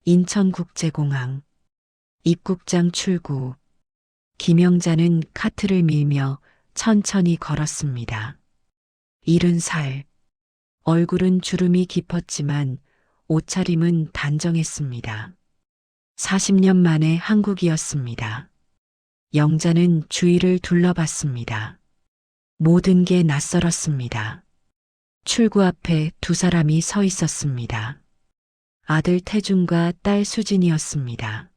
인천국제공항, 입국장 출구. 김영자는 카트를 밀며 천천히 걸었습니다. 70살. 얼굴은 주름이 깊었지만 옷차림은 단정했습니다. 40년 만에 한국이었습니다. 영자는 주위를 둘러봤습니다. 모든 게 낯설었습니다. 출구 앞에 두 사람이 서 있었습니다. 아들 태준과 딸 수진이었습니다.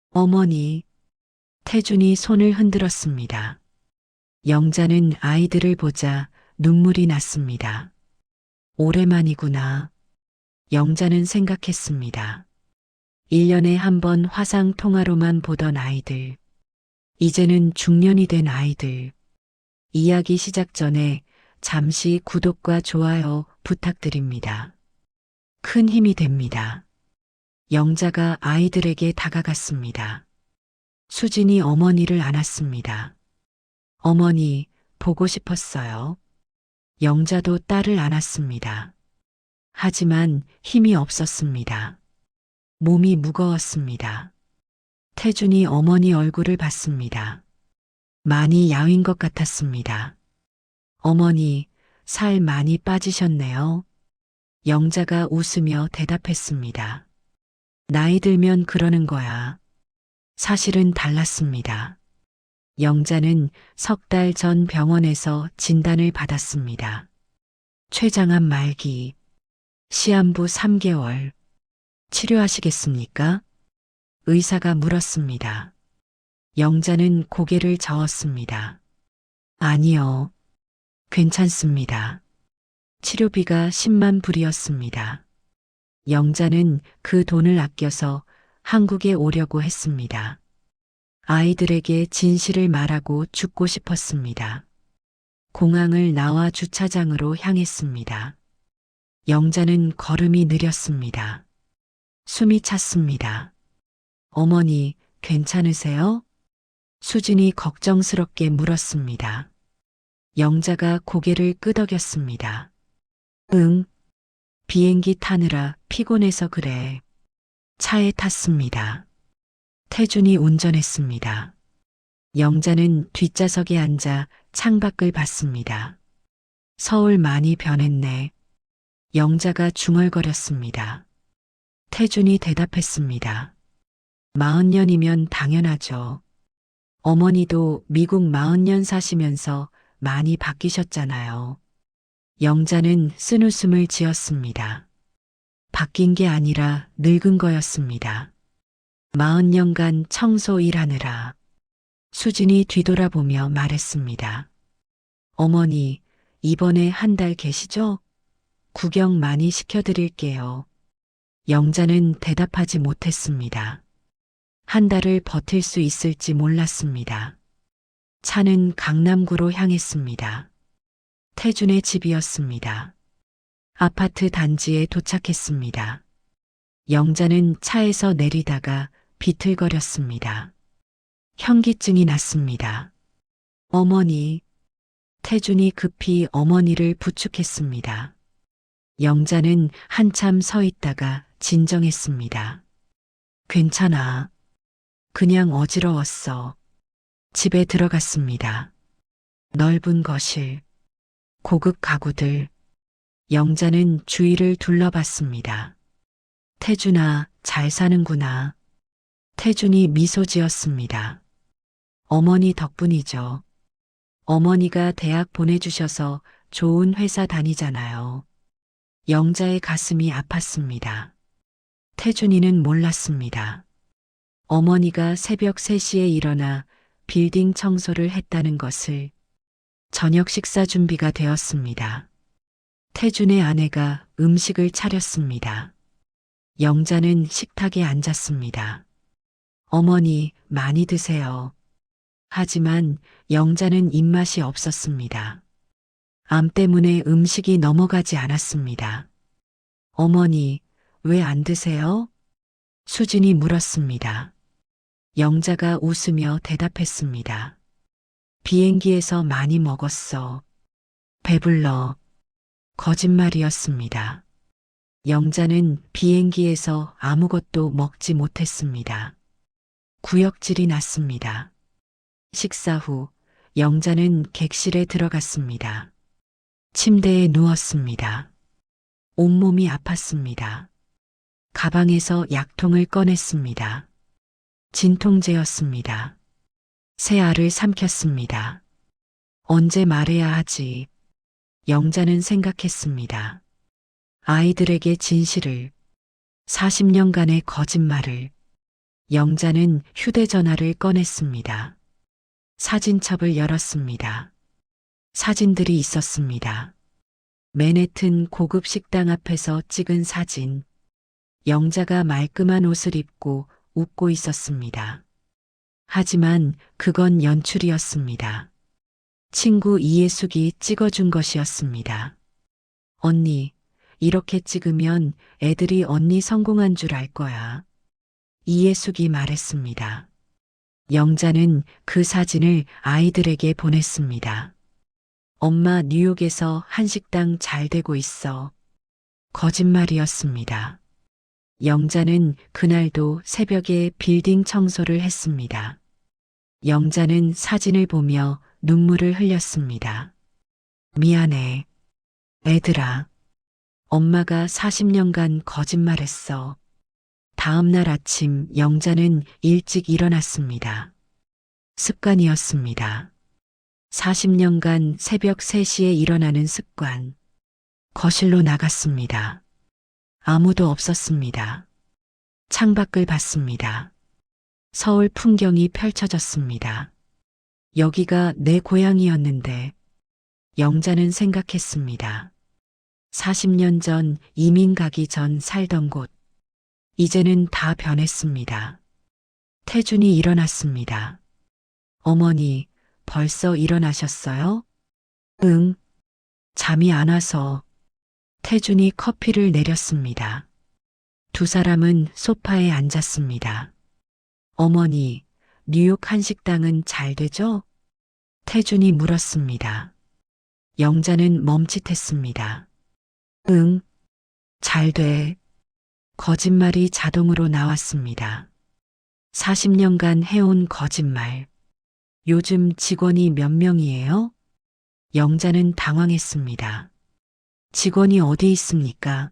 어머니, 태준이 손을 흔들었습니다. 영자는 아이들을 보자 눈물이 났습니다. 오랜만이구나. 영자는 생각했습니다. 1년에 한 번 화상 통화로만 보던 아이들. 이제는 중년이 된 아이들. 이야기 시작 전에 잠시 구독과 좋아요 부탁드립니다. 큰 힘이 됩니다. 영자가 아이들에게 다가갔습니다. 수진이 어머니를 안았습니다. 어머니, 보고 싶었어요. 영자도 딸을 안았습니다. 하지만 힘이 없었습니다. 몸이 무거웠습니다. 태준이 어머니 얼굴을 봤습니다. 많이 야윈 것 같았습니다. 어머니, 살 많이 빠지셨네요. 영자가 웃으며 대답했습니다. 나이 들면 그러는 거야. 사실은 달랐습니다. 영자는 3달 전 병원에서 진단을 받았습니다. 췌장암 말기, 시한부 3개월. 치료하시겠습니까? 의사가 물었습니다. 영자는 고개를 저었습니다. 아니요. 괜찮습니다. 치료비가 10만 불이었습니다. 영자는 그 돈을 아껴서 한국에 오려고 했습니다. 아이들에게 진실을 말하고 죽고 싶었습니다. 공항을 나와 주차장으로 향했습니다. 영자는 걸음이 느렸습니다. 숨이 찼습니다. 어머니, 괜찮으세요? 수진이 걱정스럽게 물었습니다. 영자가 고개를 끄덕였습니다. 응, 비행기 타느라 피곤해서 그래. 차에 탔습니다. 태준이 운전했습니다. 영자는 뒷좌석에 앉아 창밖을 봤습니다. 서울 많이 변했네. 영자가 중얼거렸습니다. 태준이 대답했습니다. 40년이면 당연하죠. 어머니도 미국 40년 사시면서 많이 바뀌셨잖아요. 영자는 쓴웃음을 지었습니다. 바뀐 게 아니라 늙은 거였습니다. 40년간 청소 일하느라. 수진이 뒤돌아보며 말했습니다. 어머니, 이번에 한 달 계시죠? 구경 많이 시켜드릴게요. 영자는 대답하지 못했습니다. 한 달을 버틸 수 있을지 몰랐습니다. 차는 강남구로 향했습니다. 태준의 집이었습니다. 아파트 단지에 도착했습니다. 영자는 차에서 내리다가 비틀거렸습니다. 현기증이 났습니다. 어머니. 태준이 급히 어머니를 부축했습니다. 영자는 한참 서 있다가 진정했습니다. 괜찮아. 그냥 어지러웠어. 집에 들어갔습니다. 넓은 거실, 고급 가구들. 영자는 주위를 둘러봤습니다. 태준아, 잘 사는구나. 태준이 미소 지었습니다. 어머니 덕분이죠. 어머니가 대학 보내주셔서 좋은 회사 다니잖아요. 영자의 가슴이 아팠습니다. 태준이는 몰랐습니다. 어머니가 새벽 3시에 일어나 빌딩 청소를 했다는 것을. 저녁 식사 준비가 되었습니다. 태준의 아내가 음식을 차렸습니다. 영자는 식탁에 앉았습니다. 어머니, 많이 드세요. 하지만 영자는 입맛이 없었습니다. 암 때문에 음식이 넘어가지 않았습니다. 어머니, 왜 안 드세요? 수진이 물었습니다. 영자가 웃으며 대답했습니다. 비행기에서 많이 먹었어. 배불러. 거짓말이었습니다. 영자는 비행기에서 아무것도 먹지 못했습니다. 구역질이 났습니다. 식사 후 영자는 객실에 들어갔습니다. 침대에 누웠습니다. 온몸이 아팠습니다. 가방에서 약통을 꺼냈습니다. 진통제였습니다. 새 알을 삼켰습니다. 언제 말해야 하지? 영자는 생각했습니다. 아이들에게 진실을, 40년간의 거짓말을. 영자는 휴대전화를 꺼냈습니다. 사진첩을 열었습니다. 사진들이 있었습니다. 맨해튼 고급 식당 앞에서 찍은 사진. 영자가 말끔한 옷을 입고 웃고 있었습니다. 하지만 그건 연출이었습니다. 친구 이예숙이 찍어준 것이었습니다. 언니, 이렇게 찍으면 애들이 언니 성공한 줄 알 거야. 이예숙이 말했습니다. 영자는 그 사진을 아이들에게 보냈습니다. 엄마 뉴욕에서 한식당 잘 되고 있어. 거짓말이었습니다. 영자는 그날도 새벽에 빌딩 청소를 했습니다. 영자는 사진을 보며 눈물을 흘렸습니다. 미안해. 애들아. 엄마가 40년간 거짓말했어. 다음 날 아침 영자는 일찍 일어났습니다. 습관이었습니다. 40년간 새벽 3시에 일어나는 습관. 거실로 나갔습니다. 아무도 없었습니다. 창밖을 봤습니다. 서울 풍경이 펼쳐졌습니다. 여기가 내 고향이었는데 영자는 생각했습니다. 40년 전 이민 가기 전 살던 곳. 이제는 다 변했습니다. 태준이 일어났습니다. 어머니, 벌써 일어나셨어요? 응. 잠이 안 와서. 태준이 커피를 내렸습니다. 두 사람은 소파에 앉았습니다. 어머니, 뉴욕 한식당은 잘 되죠? 태준이 물었습니다. 영자는 멈칫했습니다. 응, 잘 돼. 거짓말이 자동으로 나왔습니다. 40년간 해온 거짓말. 요즘 직원이 몇 명이에요? 영자는 당황했습니다. 직원이 어디 있습니까?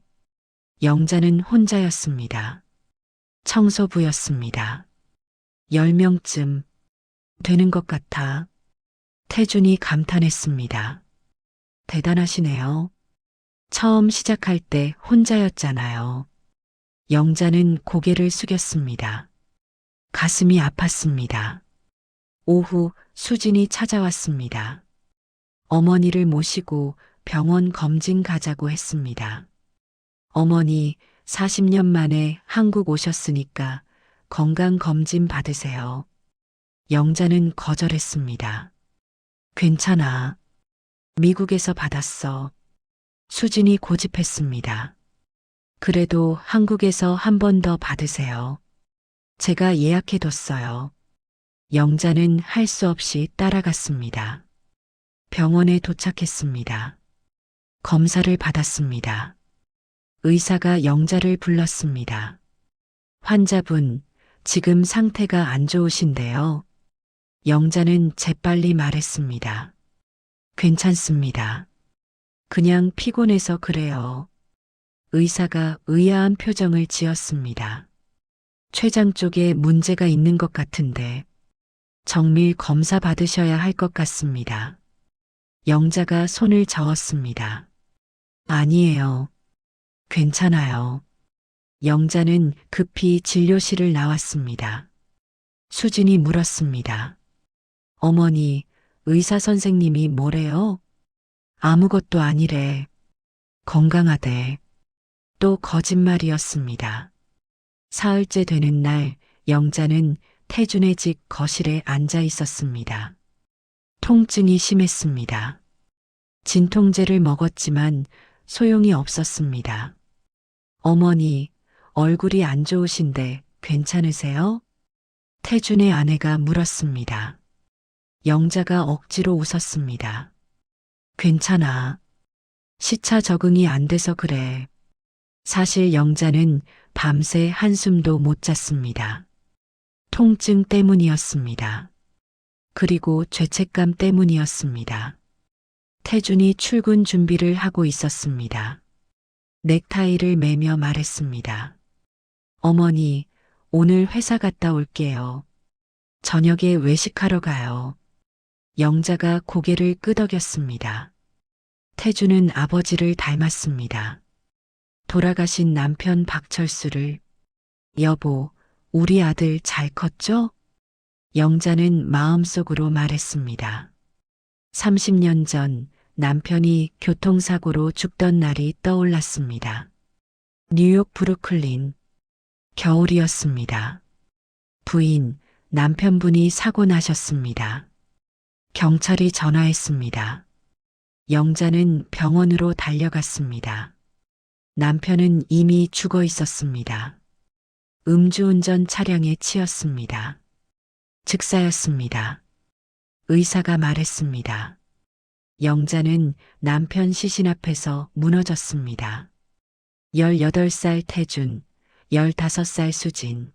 영자는 혼자였습니다. 청소부였습니다. 10명쯤 되는 것 같아. 태준이 감탄했습니다. 대단하시네요. 처음 시작할 때 혼자였잖아요. 영자는 고개를 숙였습니다. 가슴이 아팠습니다. 오후 수진이 찾아왔습니다. 어머니를 모시고 병원 검진 가자고 했습니다. 어머니 40년 만에 한국 오셨으니까 건강검진 받으세요. 영자는 거절했습니다. 괜찮아. 미국에서 받았어. 수진이 고집했습니다. 그래도 한국에서 한 번 더 받으세요. 제가 예약해뒀어요. 영자는 할 수 없이 따라갔습니다. 병원에 도착했습니다. 검사를 받았습니다. 의사가 영자를 불렀습니다. 환자분, 지금 상태가 안 좋으신데요. 영자는 재빨리 말했습니다. 괜찮습니다. 그냥 피곤해서 그래요. 의사가 의아한 표정을 지었습니다. 췌장 쪽에 문제가 있는 것 같은데 정밀 검사 받으셔야 할 것 같습니다. 영자가 손을 저었습니다. 아니에요. 괜찮아요. 영자는 급히 진료실을 나왔습니다. 수진이 물었습니다. 어머니, 의사 선생님이 뭐래요? 아무것도 아니래. 건강하대. 또 거짓말이었습니다. 사흘째 되는 날 영자는 태준의 집 거실에 앉아 있었습니다. 통증이 심했습니다. 진통제를 먹었지만 소용이 없었습니다. 어머니, 얼굴이 안 좋으신데 괜찮으세요? 태준의 아내가 물었습니다. 영자가 억지로 웃었습니다. 괜찮아. 시차 적응이 안 돼서 그래. 사실 영자는 밤새 한숨도 못 잤습니다. 통증 때문이었습니다. 그리고 죄책감 때문이었습니다. 태준이 출근 준비를 하고 있었습니다. 넥타이를 매며 말했습니다. 어머니, 오늘 회사 갔다 올게요. 저녁에 외식하러 가요. 영자가 고개를 끄덕였습니다. 태준은 아버지를 닮았습니다. 돌아가신 남편 박철수를. 여보, 우리 아들 잘 컸죠? 영자는 마음속으로 말했습니다. 30년 전 남편이 교통사고로 죽던 날이 떠올랐습니다. 뉴욕 브루클린. 겨울이었습니다. 부인, 남편분이 사고 나셨습니다. 경찰이 전화했습니다. 영자는 병원으로 달려갔습니다. 남편은 이미 죽어 있었습니다. 음주운전 차량에 치였습니다. 즉사였습니다. 의사가 말했습니다. 영자는 남편 시신 앞에서 무너졌습니다. 18살 태준, 15살 수진.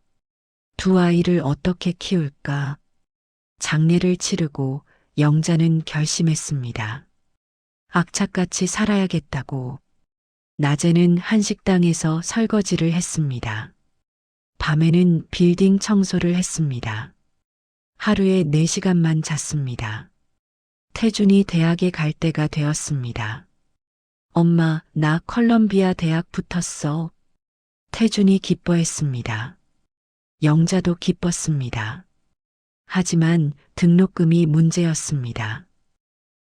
두 아이를 어떻게 키울까? 장례를 치르고 영자는 결심했습니다. 악착같이 살아야겠다고. 낮에는 한식당에서 설거지를 했습니다. 밤에는 빌딩 청소를 했습니다. 하루에 4시간만 잤습니다. 태준이 대학에 갈 때가 되었습니다. 엄마, 나 컬럼비아 대학 붙었어. 태준이 기뻐했습니다. 영자도 기뻤습니다. 하지만 등록금이 문제였습니다.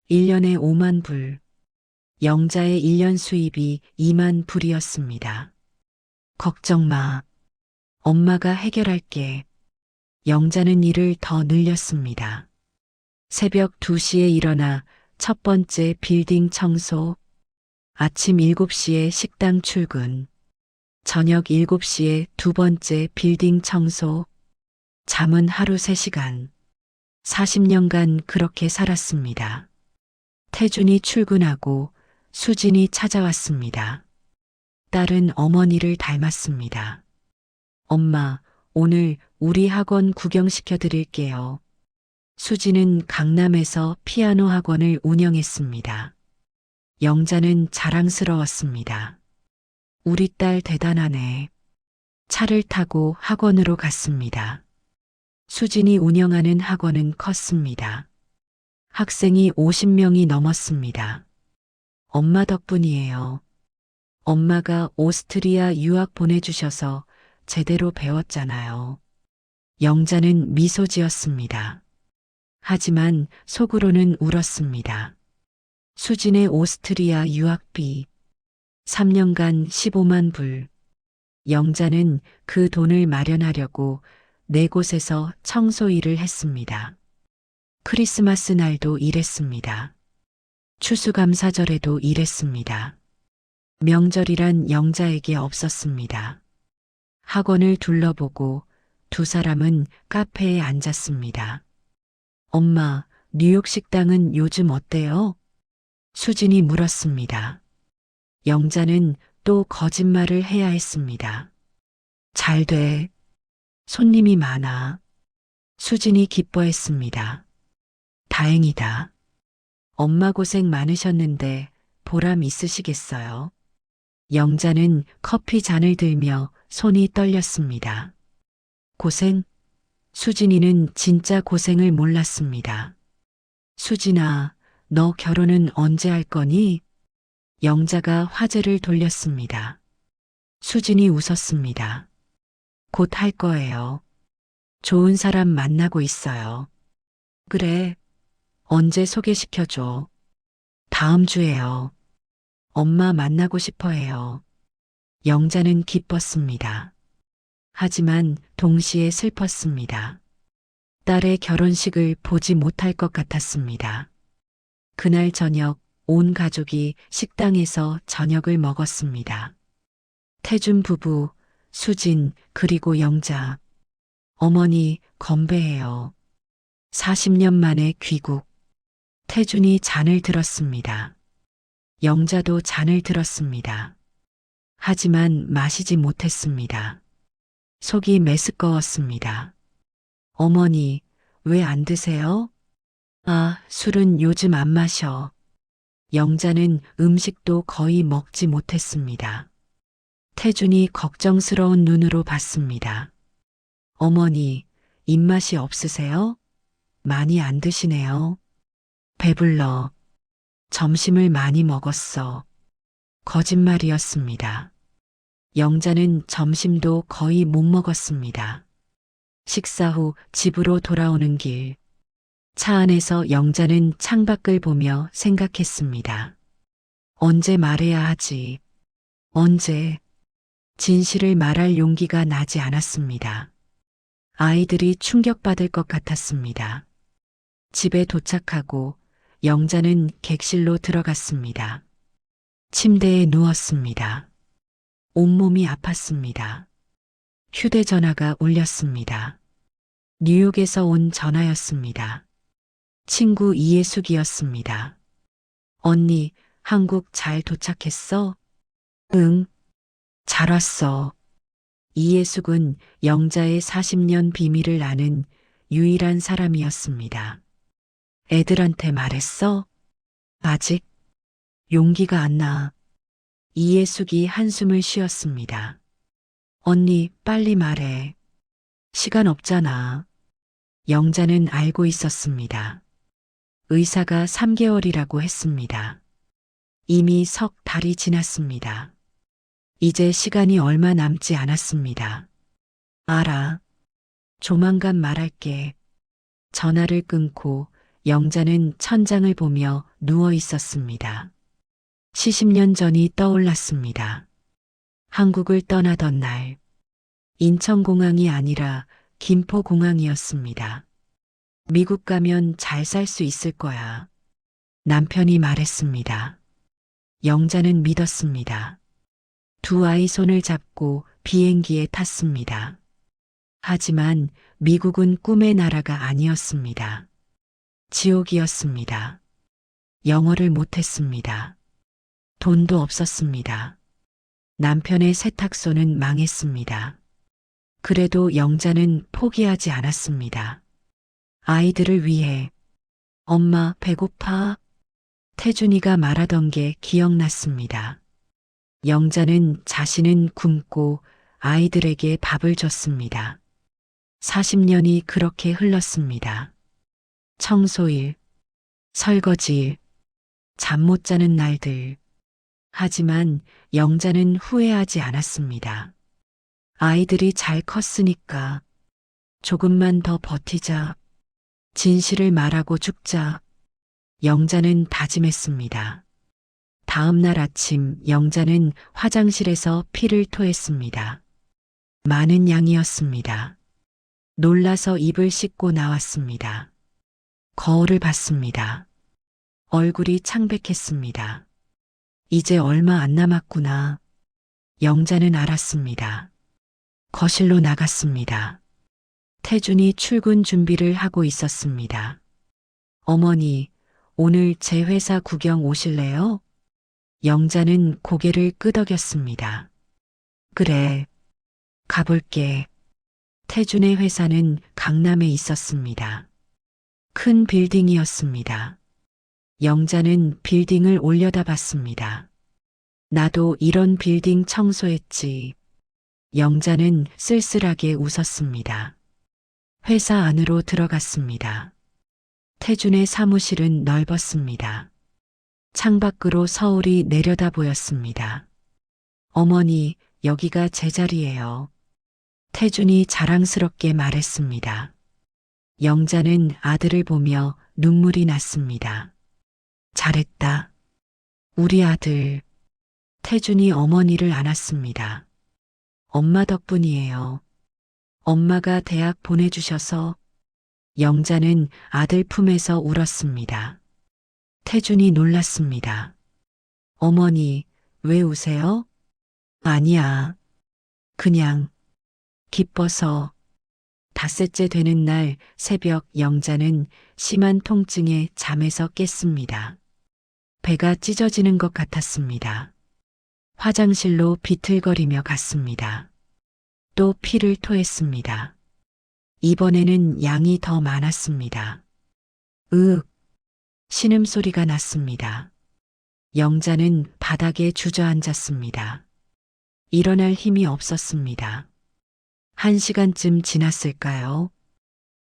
1년에 5만 불. 영자의 1년 수입이 2만 불이었습니다. 걱정 마. 엄마가 해결할게. 영자는 일을 더 늘렸습니다. 새벽 2시에 일어나 첫 번째 빌딩 청소, 아침 7시에 식당 출근, 저녁 7시에 두 번째 빌딩 청소, 잠은 하루 3시간. 40년간 그렇게 살았습니다. 태준이 출근하고 수진이 찾아왔습니다. 딸은 어머니를 닮았습니다. 엄마, 오늘 우리 학원 구경시켜 드릴게요. 수진은 강남에서 피아노 학원을 운영했습니다. 영자는 자랑스러웠습니다. 우리 딸 대단하네. 차를 타고 학원으로 갔습니다. 수진이 운영하는 학원은 컸습니다. 학생이 50명이 넘었습니다. 엄마 덕분이에요. 엄마가 오스트리아 유학 보내주셔서 제대로 배웠잖아요. 영자는 미소 지었습니다. 하지만 속으로는 울었습니다. 수진의 오스트리아 유학비 3년간 15만 불. 영자는 그 돈을 마련하려고 4곳에서 청소 일을 했습니다. 크리스마스 날도 일했습니다. 추수감사절에도 일했습니다. 명절이란 영자에게 없었습니다. 학원을 둘러보고 두 사람은 카페에 앉았습니다. 엄마, 뉴욕 식당은 요즘 어때요? 수진이 물었습니다. 영자는 또 거짓말을 해야 했습니다. 잘 돼. 손님이 많아. 수진이 기뻐했습니다. 다행이다. 엄마 고생 많으셨는데 보람 있으시겠어요? 영자는 커피 잔을 들며 손이 떨렸습니다. 고생? 수진이는 진짜 고생을 몰랐습니다. 수진아, 너 결혼은 언제 할 거니? 영자가 화제를 돌렸습니다. 수진이 웃었습니다. 곧 할 거예요. 좋은 사람 만나고 있어요. 그래. 언제 소개시켜줘. 다음 주에요. 엄마 만나고 싶어 해요. 영자는 기뻤습니다. 하지만 동시에 슬펐습니다. 딸의 결혼식을 보지 못할 것 같았습니다. 그날 저녁 온 가족이 식당에서 저녁을 먹었습니다. 태준 부부, 수진, 그리고 영자. 어머니, 건배해요. 40년 만에 귀국. 태준이 잔을 들었습니다. 영자도 잔을 들었습니다. 하지만 마시지 못했습니다. 속이 메스꺼웠습니다. 어머니, 왜 안 드세요? 아, 술은 요즘 안 마셔. 영자는 음식도 거의 먹지 못했습니다. 태준이 걱정스러운 눈으로 봤습니다. 어머니, 입맛이 없으세요? 많이 안 드시네요. 배불러. 점심을 많이 먹었어. 거짓말이었습니다. 영자는 점심도 거의 못 먹었습니다. 식사 후 집으로 돌아오는 길, 차 안에서 영자는 창밖을 보며 생각했습니다. 언제 말해야 하지? 언제? 진실을 말할 용기가 나지 않았습니다. 아이들이 충격받을 것 같았습니다. 집에 도착하고 영자는 객실로 들어갔습니다. 침대에 누웠습니다. 온몸이 아팠습니다. 휴대전화가 울렸습니다. 뉴욕에서 온 전화였습니다. 친구 이예숙이었습니다. 언니, 한국 잘 도착했어? 응, 잘 왔어. 이예숙은 영자의 40년 비밀을 아는 유일한 사람이었습니다. 애들한테 말했어? 아직? 용기가 안 나. 이예숙이 한숨을 쉬었습니다. 언니, 빨리 말해. 시간 없잖아. 영자는 알고 있었습니다. 의사가 3개월이라고 했습니다. 이미 석 달이 지났습니다. 이제 시간이 얼마 남지 않았습니다. 알아. 조만간 말할게. 전화를 끊고 영자는 천장을 보며 누워 있었습니다. 70년 전이 떠올랐습니다. 한국을 떠나던 날, 인천공항이 아니라 김포공항이었습니다. 미국 가면 잘 살 수 있을 거야. 남편이 말했습니다. 영자는 믿었습니다. 두 아이 손을 잡고 비행기에 탔습니다. 하지만 미국은 꿈의 나라가 아니었습니다. 지옥이었습니다. 영어를 못했습니다. 돈도 없었습니다. 남편의 세탁소는 망했습니다. 그래도 영자는 포기하지 않았습니다. 아이들을 위해 엄마 배고파? 태준이가 말하던 게 기억났습니다. 영자는 자신은 굶고 아이들에게 밥을 줬습니다. 40년이 그렇게 흘렀습니다. 청소일, 설거지일, 잠 못 자는 날들. 하지만 영자는 후회하지 않았습니다. 아이들이 잘 컸으니까 조금만 더 버티자. 진실을 말하고 죽자. 영자는 다짐했습니다. 다음 날 아침 영자는 화장실에서 피를 토했습니다. 많은 양이었습니다. 놀라서 입을 씻고 나왔습니다. 거울을 봤습니다. 얼굴이 창백했습니다. 이제 얼마 안 남았구나. 영자는 알았습니다. 거실로 나갔습니다. 태준이 출근 준비를 하고 있었습니다. 어머니, 오늘 제 회사 구경 오실래요? 영자는 고개를 끄덕였습니다. 그래, 가볼게. 태준의 회사는 강남에 있었습니다. 큰 빌딩이었습니다. 영자는 빌딩을 올려다봤습니다. 나도 이런 빌딩 청소했지. 영자는 쓸쓸하게 웃었습니다. 회사 안으로 들어갔습니다. 태준의 사무실은 넓었습니다. 창밖으로 서울이 내려다 보였습니다. 어머니, 여기가 제 자리예요. 태준이 자랑스럽게 말했습니다. 영자는 아들을 보며 눈물이 났습니다. 잘했다. 우리 아들. 태준이 어머니를 안았습니다. 엄마 덕분이에요. 엄마가 대학 보내주셔서. 영자는 아들 품에서 울었습니다. 태준이 놀랐습니다. 어머니, 왜 우세요? 아니야. 그냥 기뻐서. 닷새째 되는 날 새벽 영자는 심한 통증에 잠에서 깼습니다. 배가 찢어지는 것 같았습니다. 화장실로 비틀거리며 갔습니다. 또 피를 토했습니다. 이번에는 양이 더 많았습니다. 으윽, 신음소리가 났습니다. 영자는 바닥에 주저앉았습니다. 일어날 힘이 없었습니다. 1시간쯤 지났을까요?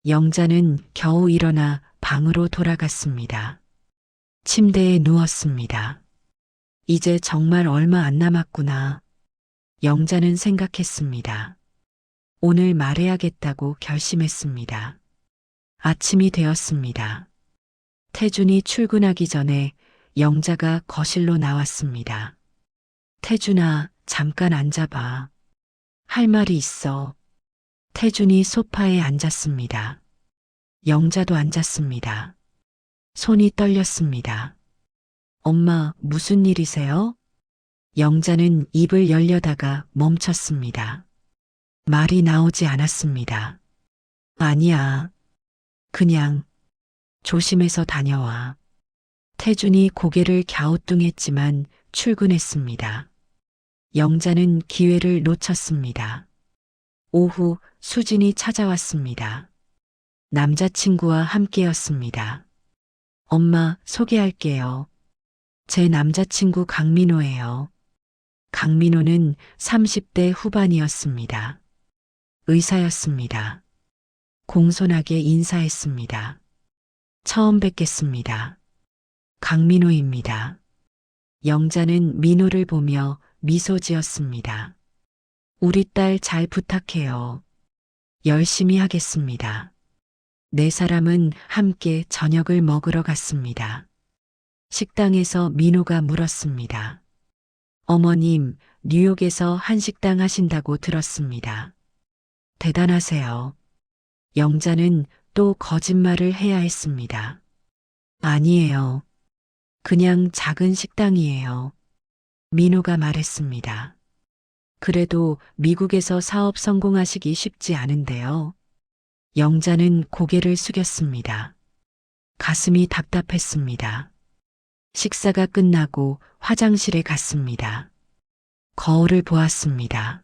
영자는 겨우 일어나 방으로 돌아갔습니다. 침대에 누웠습니다. 이제 정말 얼마 안 남았구나. 영자는 생각했습니다. 오늘 말해야겠다고 결심했습니다. 아침이 되었습니다. 태준이 출근하기 전에 영자가 거실로 나왔습니다. 태준아, 잠깐 앉아봐. 할 말이 있어. 태준이 소파에 앉았습니다. 영자도 앉았습니다. 손이 떨렸습니다. 엄마, 무슨 일이세요? 영자는 입을 열려다가 멈췄습니다. 말이 나오지 않았습니다. 아니야. 그냥 조심해서 다녀와. 태준이 고개를 갸우뚱했지만 출근했습니다. 영자는 기회를 놓쳤습니다. 오후 수진이 찾아왔습니다. 남자친구와 함께였습니다. 엄마, 소개할게요. 제 남자친구 강민호예요. 강민호는 30대 후반이었습니다. 의사였습니다. 공손하게 인사했습니다. 처음 뵙겠습니다. 강민호입니다. 영자는 민호를 보며 미소 지었습니다. 우리 딸 잘 부탁해요. 열심히 하겠습니다. 네 사람은 함께 저녁을 먹으러 갔습니다. 식당에서 민호가 물었습니다. 어머님, 뉴욕에서 한식당 하신다고 들었습니다. 대단하세요. 영자는 또 거짓말을 해야 했습니다. 아니에요. 그냥 작은 식당이에요. 민호가 말했습니다. 그래도 미국에서 사업 성공하시기 쉽지 않은데요. 영자는 고개를 숙였습니다. 가슴이 답답했습니다. 식사가 끝나고 화장실에 갔습니다. 거울을 보았습니다.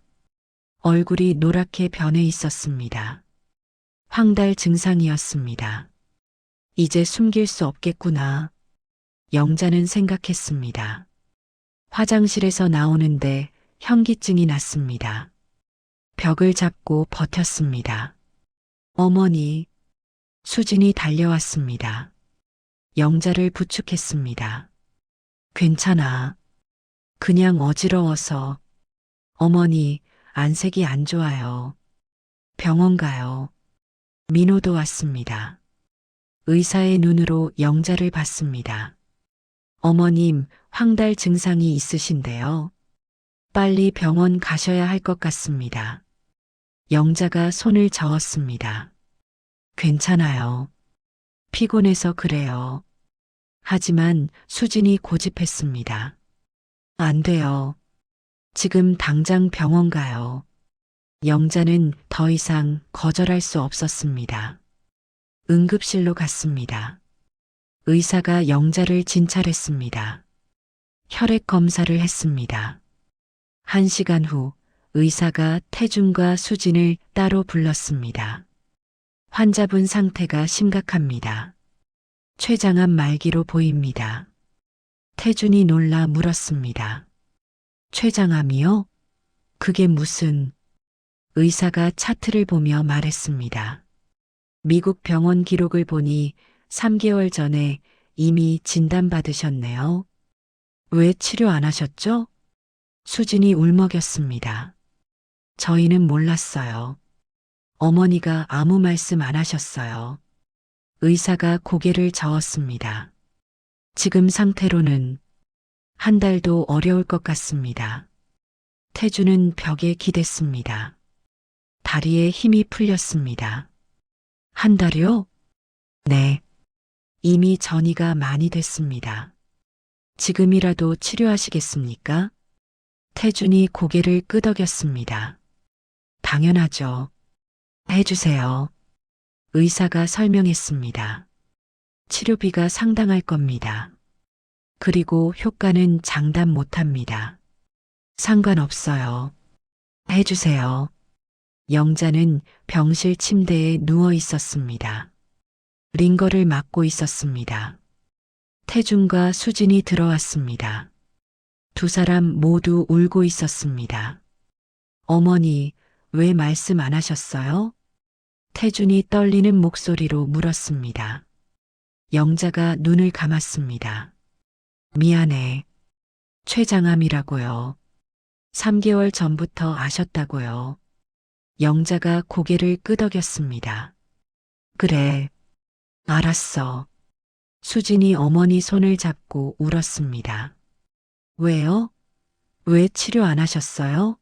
얼굴이 노랗게 변해 있었습니다. 황달 증상이었습니다. 이제 숨길 수 없겠구나. 영자는 생각했습니다. 화장실에서 나오는데 현기증이 났습니다. 벽을 잡고 버텼습니다. 어머니, 수진이 달려왔습니다. 영자를 부축했습니다. 괜찮아. 그냥 어지러워서. 어머니, 안색이 안 좋아요. 병원 가요. 민호도 왔습니다. 의사의 눈으로 영자를 봤습니다. 어머님, 황달 증상이 있으신데요. 빨리 병원 가셔야 할 것 같습니다. 영자가 손을 저었습니다. 괜찮아요. 피곤해서 그래요. 하지만 수진이 고집했습니다. 안 돼요. 지금 당장 병원 가요. 영자는 더 이상 거절할 수 없었습니다. 응급실로 갔습니다. 의사가 영자를 진찰했습니다. 혈액 검사를 했습니다. 1시간 후 의사가 태준과 수진을 따로 불렀습니다. 환자분 상태가 심각합니다. 췌장암 말기로 보입니다. 태준이 놀라 물었습니다. 췌장암이요? 그게 무슨... 의사가 차트를 보며 말했습니다. 미국 병원 기록을 보니 3개월 전에 이미 진단받으셨네요. 왜 치료 안 하셨죠? 수진이 울먹였습니다. 저희는 몰랐어요. 어머니가 아무 말씀 안 하셨어요. 의사가 고개를 저었습니다. 지금 상태로는 1달도 어려울 것 같습니다. 태주는 벽에 기댔습니다. 다리에 힘이 풀렸습니다. 1달이요? 네. 이미 전이가 많이 됐습니다. 지금이라도 치료하시겠습니까? 태준이 고개를 끄덕였습니다. 당연하죠. 해주세요. 의사가 설명했습니다. 치료비가 상당할 겁니다. 그리고 효과는 장담 못합니다. 상관없어요. 해주세요. 영자는 병실 침대에 누워 있었습니다. 링거를 막고 있었습니다. 태준과 수진이 들어왔습니다. 두 사람 모두 울고 있었습니다. 어머니, 왜 말씀 안 하셨어요? 태준이 떨리는 목소리로 물었습니다. 영자가 눈을 감았습니다. 미안해. 췌장암이라고요. 3개월 전부터 아셨다고요. 영자가 고개를 끄덕였습니다. 그래, 알았어. 수진이 어머니 손을 잡고 울었습니다. 왜요? 왜 치료 안 하셨어요?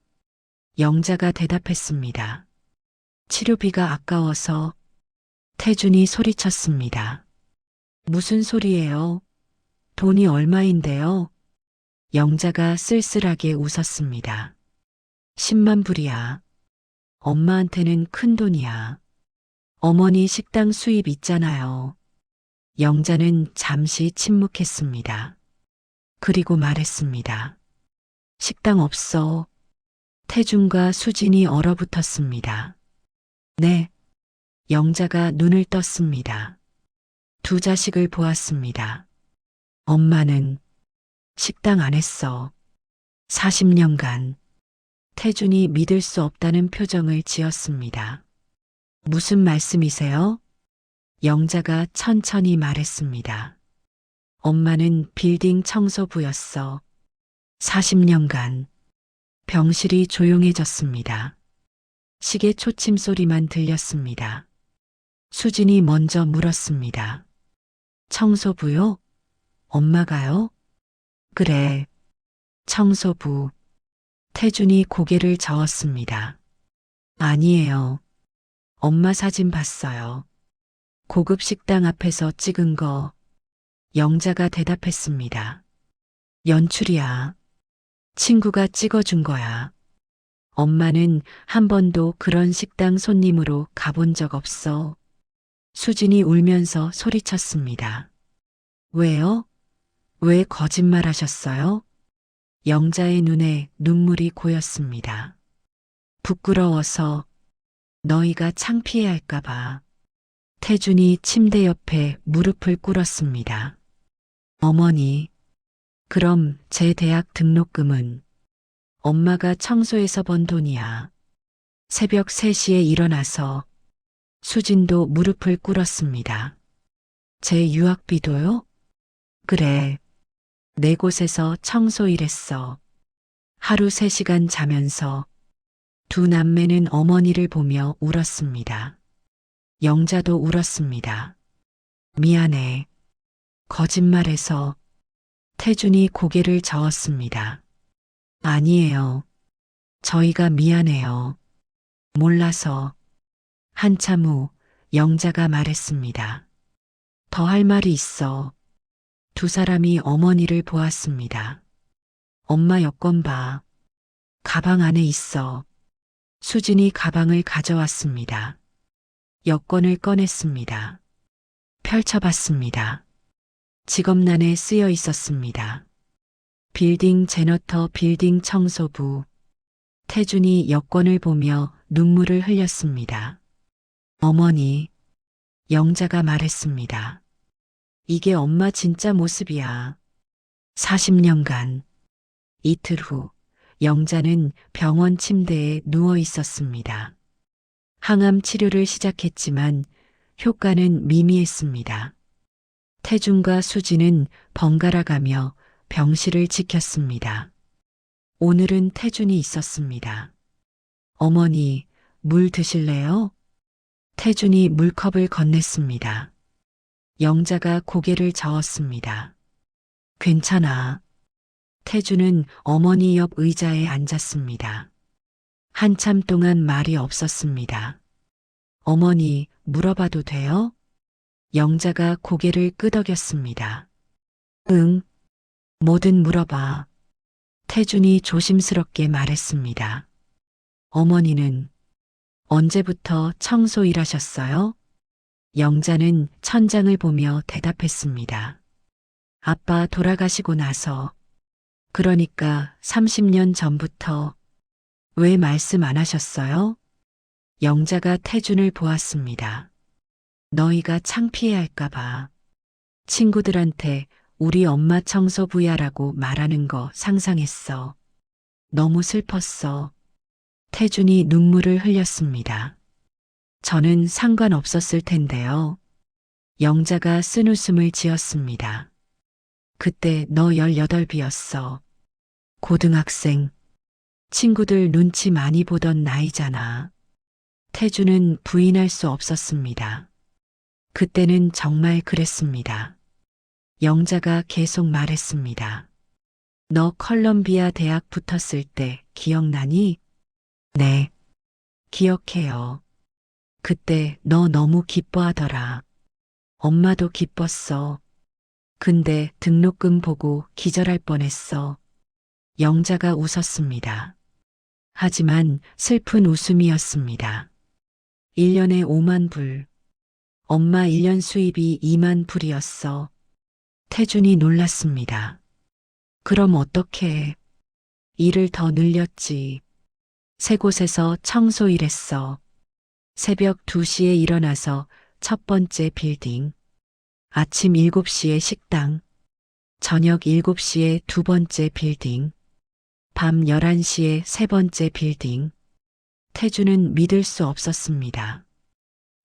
영자가 대답했습니다. 치료비가 아까워서. 태준이 소리쳤습니다. 무슨 소리예요? 돈이 얼마인데요? 영자가 쓸쓸하게 웃었습니다. 10만 불이야. 엄마한테는 큰 돈이야. 어머니 식당 수입 있잖아요. 영자는 잠시 침묵했습니다. 그리고 말했습니다. 식당 없어. 태준과 수진이 얼어붙었습니다. 네. 영자가 눈을 떴습니다. 두 자식을 보았습니다. 엄마는 식당 안 했어. 40년간. 태준이 믿을 수 없다는 표정을 지었습니다. 무슨 말씀이세요? 영자가 천천히 말했습니다. 엄마는 빌딩 청소부였어. 40년간. 병실이 조용해졌습니다. 시계 초침 소리만 들렸습니다. 수진이 먼저 물었습니다. 청소부요? 엄마가요? 그래. 청소부. 태준이 고개를 저었습니다. 아니에요. 엄마 사진 봤어요. 고급 식당 앞에서 찍은 거. 영자가 대답했습니다. 연출이야. 친구가 찍어준 거야. 엄마는 한 번도 그런 식당 손님으로 가본 적 없어. 수진이 울면서 소리쳤습니다. 왜요? 왜 거짓말 하셨어요? 영자의 눈에 눈물이 고였습니다. 부끄러워서. 너희가 창피해 할까봐. 태준이 침대 옆에 무릎을 꿇었습니다. 어머니, 그럼 제 대학 등록금은 엄마가 청소해서 번 돈이야. 새벽 3시에 일어나서. 수진도 무릎을 꿇었습니다. 제 유학비도요? 그래. 4곳에서 청소 일했어. 하루 3시간 자면서. 두 남매는 어머니를 보며 울었습니다. 영자도 울었습니다. 미안해. 거짓말해서. 태준이 고개를 저었습니다. 아니에요. 저희가 미안해요. 몰라서. 한참 후 영자가 말했습니다. 더 할 말이 있어. 두 사람이 어머니를 보았습니다. 엄마 여권 봐. 가방 안에 있어. 수진이 가방을 가져왔습니다. 여권을 꺼냈습니다. 펼쳐봤습니다. 직업란에 쓰여 있었습니다. 빌딩 제너터 빌딩 청소부. 태준이 여권을 보며 눈물을 흘렸습니다. 어머니, 영자가 말했습니다. 이게 엄마 진짜 모습이야. 40년간. 이틀 후, 영자는 병원 침대에 누워 있었습니다. 항암 치료를 시작했지만 효과는 미미했습니다. 태준과 수진은 번갈아 가며 병실을 지켰습니다. 오늘은 태준이 있었습니다. 어머니, 물 드실래요? 태준이 물컵을 건넸습니다. 영자가 고개를 저었습니다. 괜찮아. 태준은 어머니 옆 의자에 앉았습니다. 한참 동안 말이 없었습니다. 어머니, 물어봐도 돼요? 영자가 고개를 끄덕였습니다. 응, 뭐든 물어봐. 태준이 조심스럽게 말했습니다. 어머니는 언제부터 청소 일하셨어요? 영자는 천장을 보며 대답했습니다. 아빠 돌아가시고 나서. 그러니까 30년 전부터 왜 말씀 안 하셨어요? 영자가 태준을 보았습니다. 너희가 창피해 할까봐. 친구들한테 우리 엄마 청소부야라고 말하는 거 상상했어. 너무 슬펐어. 태준이 눈물을 흘렸습니다. 저는 상관없었을 텐데요. 영자가 쓴웃음을 지었습니다. 그때 너 18이었어. 고등학생. 친구들 눈치 많이 보던 나이잖아. 태주는 부인할 수 없었습니다. 그때는 정말 그랬습니다. 영자가 계속 말했습니다. 너 컬럼비아 대학 붙었을 때 기억나니? 네, 기억해요. 그때 너 너무 기뻐하더라. 엄마도 기뻤어. 근데 등록금 보고 기절할 뻔했어. 영자가 웃었습니다. 하지만 슬픈 웃음이었습니다. 1년에 5만 불. 엄마 1년 수입이 2만 불이었어. 태준이 놀랐습니다. 그럼 어떡해. 일을 더 늘렸지. 세 곳에서 청소 일했어. 새벽 2시에 일어나서 첫 번째 빌딩. 아침 7시에 식당. 저녁 7시에 두 번째 빌딩. 밤 11시에 세 번째 빌딩. 태주는 믿을 수 없었습니다.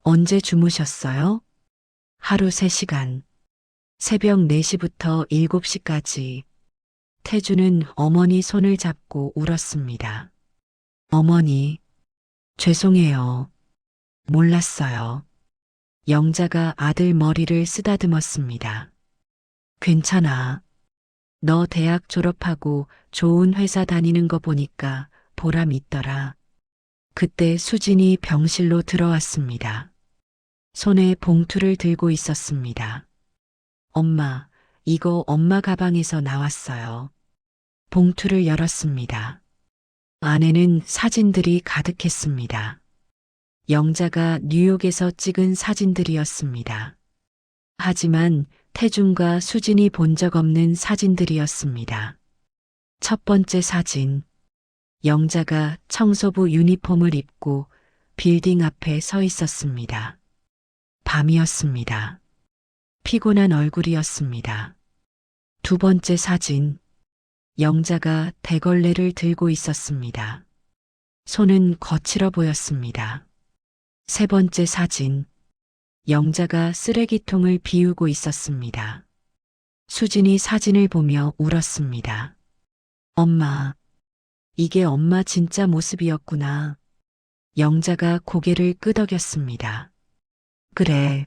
언제 주무셨어요? 하루 3시간. 새벽 4시부터 7시까지. 태주는 어머니 손을 잡고 울었습니다. 어머니, 죄송해요. 몰랐어요. 영자가 아들 머리를 쓰다듬었습니다. 괜찮아. 너 대학 졸업하고 좋은 회사 다니는 거 보니까 보람 있더라. 그때 수진이 병실로 들어왔습니다. 손에 봉투를 들고 있었습니다. 엄마, 이거 엄마 가방에서 나왔어요. 봉투를 열었습니다. 안에는 사진들이 가득했습니다. 영자가 뉴욕에서 찍은 사진들이었습니다. 하지만 태준과 수진이 본 적 없는 사진들이었습니다. 첫 번째 사진. 영자가 청소부 유니폼을 입고 빌딩 앞에 서 있었습니다. 밤이었습니다. 피곤한 얼굴이었습니다. 두 번째 사진. 영자가 대걸레를 들고 있었습니다. 손은 거칠어 보였습니다. 세 번째 사진. 영자가 쓰레기통을 비우고 있었습니다. 수진이 사진을 보며 울었습니다. 엄마, 이게 엄마 진짜 모습이었구나. 영자가 고개를 끄덕였습니다. 그래,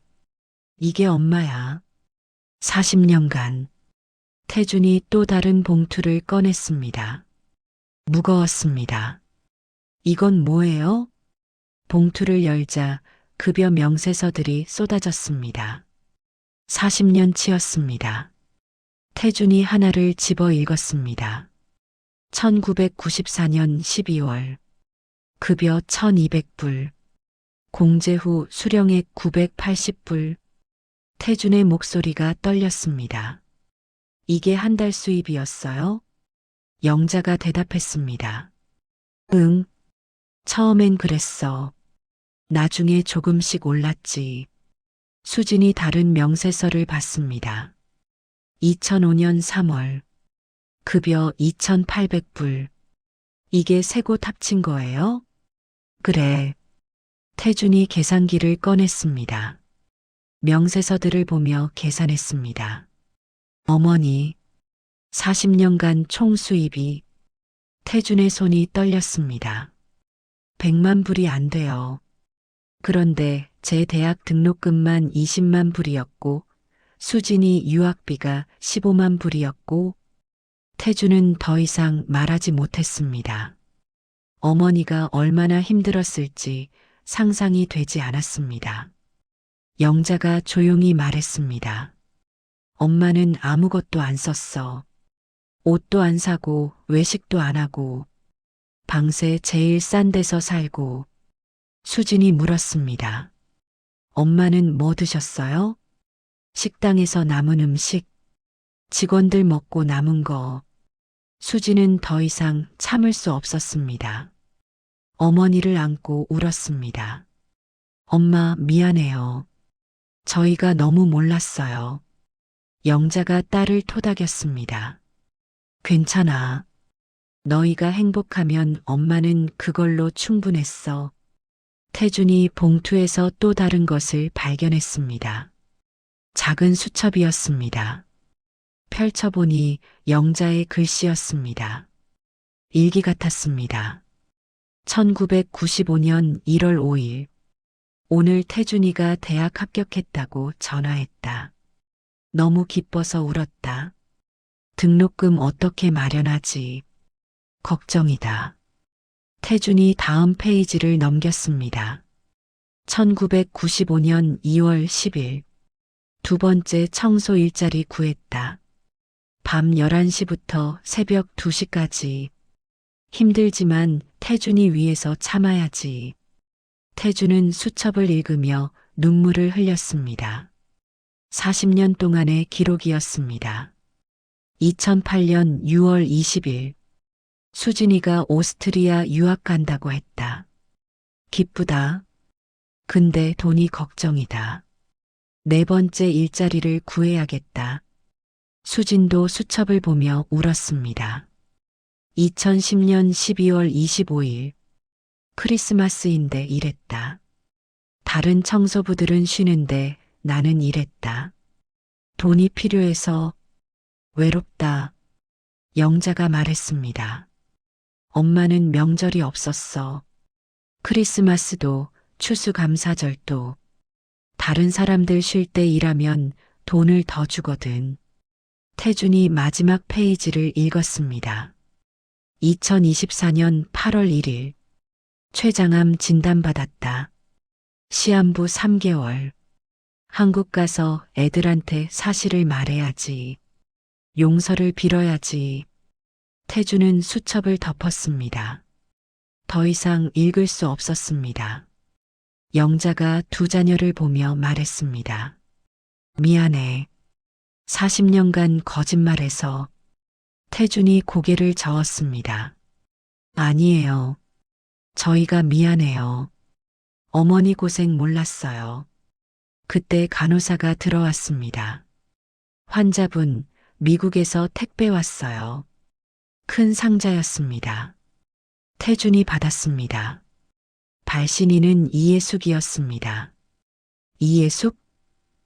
이게 엄마야. 40년간. 태준이 또 다른 봉투를 꺼냈습니다. 무거웠습니다. 이건 뭐예요? 봉투를 열자 급여 명세서들이 쏟아졌습니다. 40년치였습니다. 태준이 하나를 집어 읽었습니다. 1994년 12월. 급여 1200불. 공제 후 수령액 980불. 태준의 목소리가 떨렸습니다. 이게 한 달 수입이었어요? 영자가 대답했습니다. 응. 처음엔 그랬어. 나중에 조금씩 올랐지. 수진이 다른 명세서를 봤습니다. 2005년 3월. 급여 2800불. 이게 세 곳 합친 거예요? 그래. 태준이 계산기를 꺼냈습니다. 명세서들을 보며 계산했습니다. 어머니, 40년간 총 수입이. 태준의 손이 떨렸습니다. 100만 불이 안 돼요. 그런데 제 대학 등록금만 20만 불이었고 수진이 유학비가 15만 불이었고 태준은 더 이상 말하지 못했습니다. 어머니가 얼마나 힘들었을지 상상이 되지 않았습니다. 영자가 조용히 말했습니다. 엄마는 아무것도 안 썼어. 옷도 안 사고 외식도 안 하고 방세 제일 싼 데서 살고. 수진이 물었습니다. 엄마는 뭐 드셨어요? 식당에서 남은 음식, 직원들 먹고 남은 거. 수지는 더 이상 참을 수 없었습니다. 어머니를 안고 울었습니다. 엄마, 미안해요. 저희가 너무 몰랐어요. 영자가 딸을 토닥였습니다. 괜찮아. 너희가 행복하면 엄마는 그걸로 충분했어. 태준이 봉투에서 또 다른 것을 발견했습니다. 작은 수첩이었습니다. 펼쳐보니 영자의 글씨였습니다. 일기 같았습니다. 1995년 1월 5일. 오늘 태준이가 대학 합격했다고 전화했다. 너무 기뻐서 울었다. 등록금 어떻게 마련하지? 걱정이다. 태준이 다음 페이지를 넘겼습니다. 1995년 2월 10일. 두 번째 청소 일자리 구했다. 밤 11시부터 새벽 2시까지. 힘들지만 태준이 위해서 참아야지. 태준은 수첩을 읽으며 눈물을 흘렸습니다. 40년 동안의 기록이었습니다. 2008년 6월 20일. 수진이가 오스트리아 유학 간다고 했다. 기쁘다. 근데 돈이 걱정이다. 네 번째 일자리를 구해야겠다. 수진도 수첩을 보며 울었습니다. 2010년 12월 25일. 크리스마스인데 일했다. 다른 청소부들은 쉬는데 나는 일했다. 돈이 필요해서 외롭다. 영자가 말했습니다. 엄마는 명절이 없었어. 크리스마스도 추수감사절도. 다른 사람들 쉴 때 일하면 돈을 더 주거든. 태준이 마지막 페이지를 읽었습니다. 2024년 8월 1일. 췌장암 진단받았다. 시한부 3개월. 한국 가서 애들한테 사실을 말해야지. 용서를 빌어야지. 태준은 수첩을 덮었습니다. 더 이상 읽을 수 없었습니다. 영자가 두 자녀를 보며 말했습니다. 미안해. 40년간 거짓말해서. 태준이 고개를 저었습니다. 아니에요. 저희가 미안해요. 어머니 고생 몰랐어요. 그때 간호사가 들어왔습니다. 환자분, 미국에서 택배 왔어요. 큰 상자였습니다. 태준이 받았습니다. 발신인은 이예숙이었습니다. 이예숙?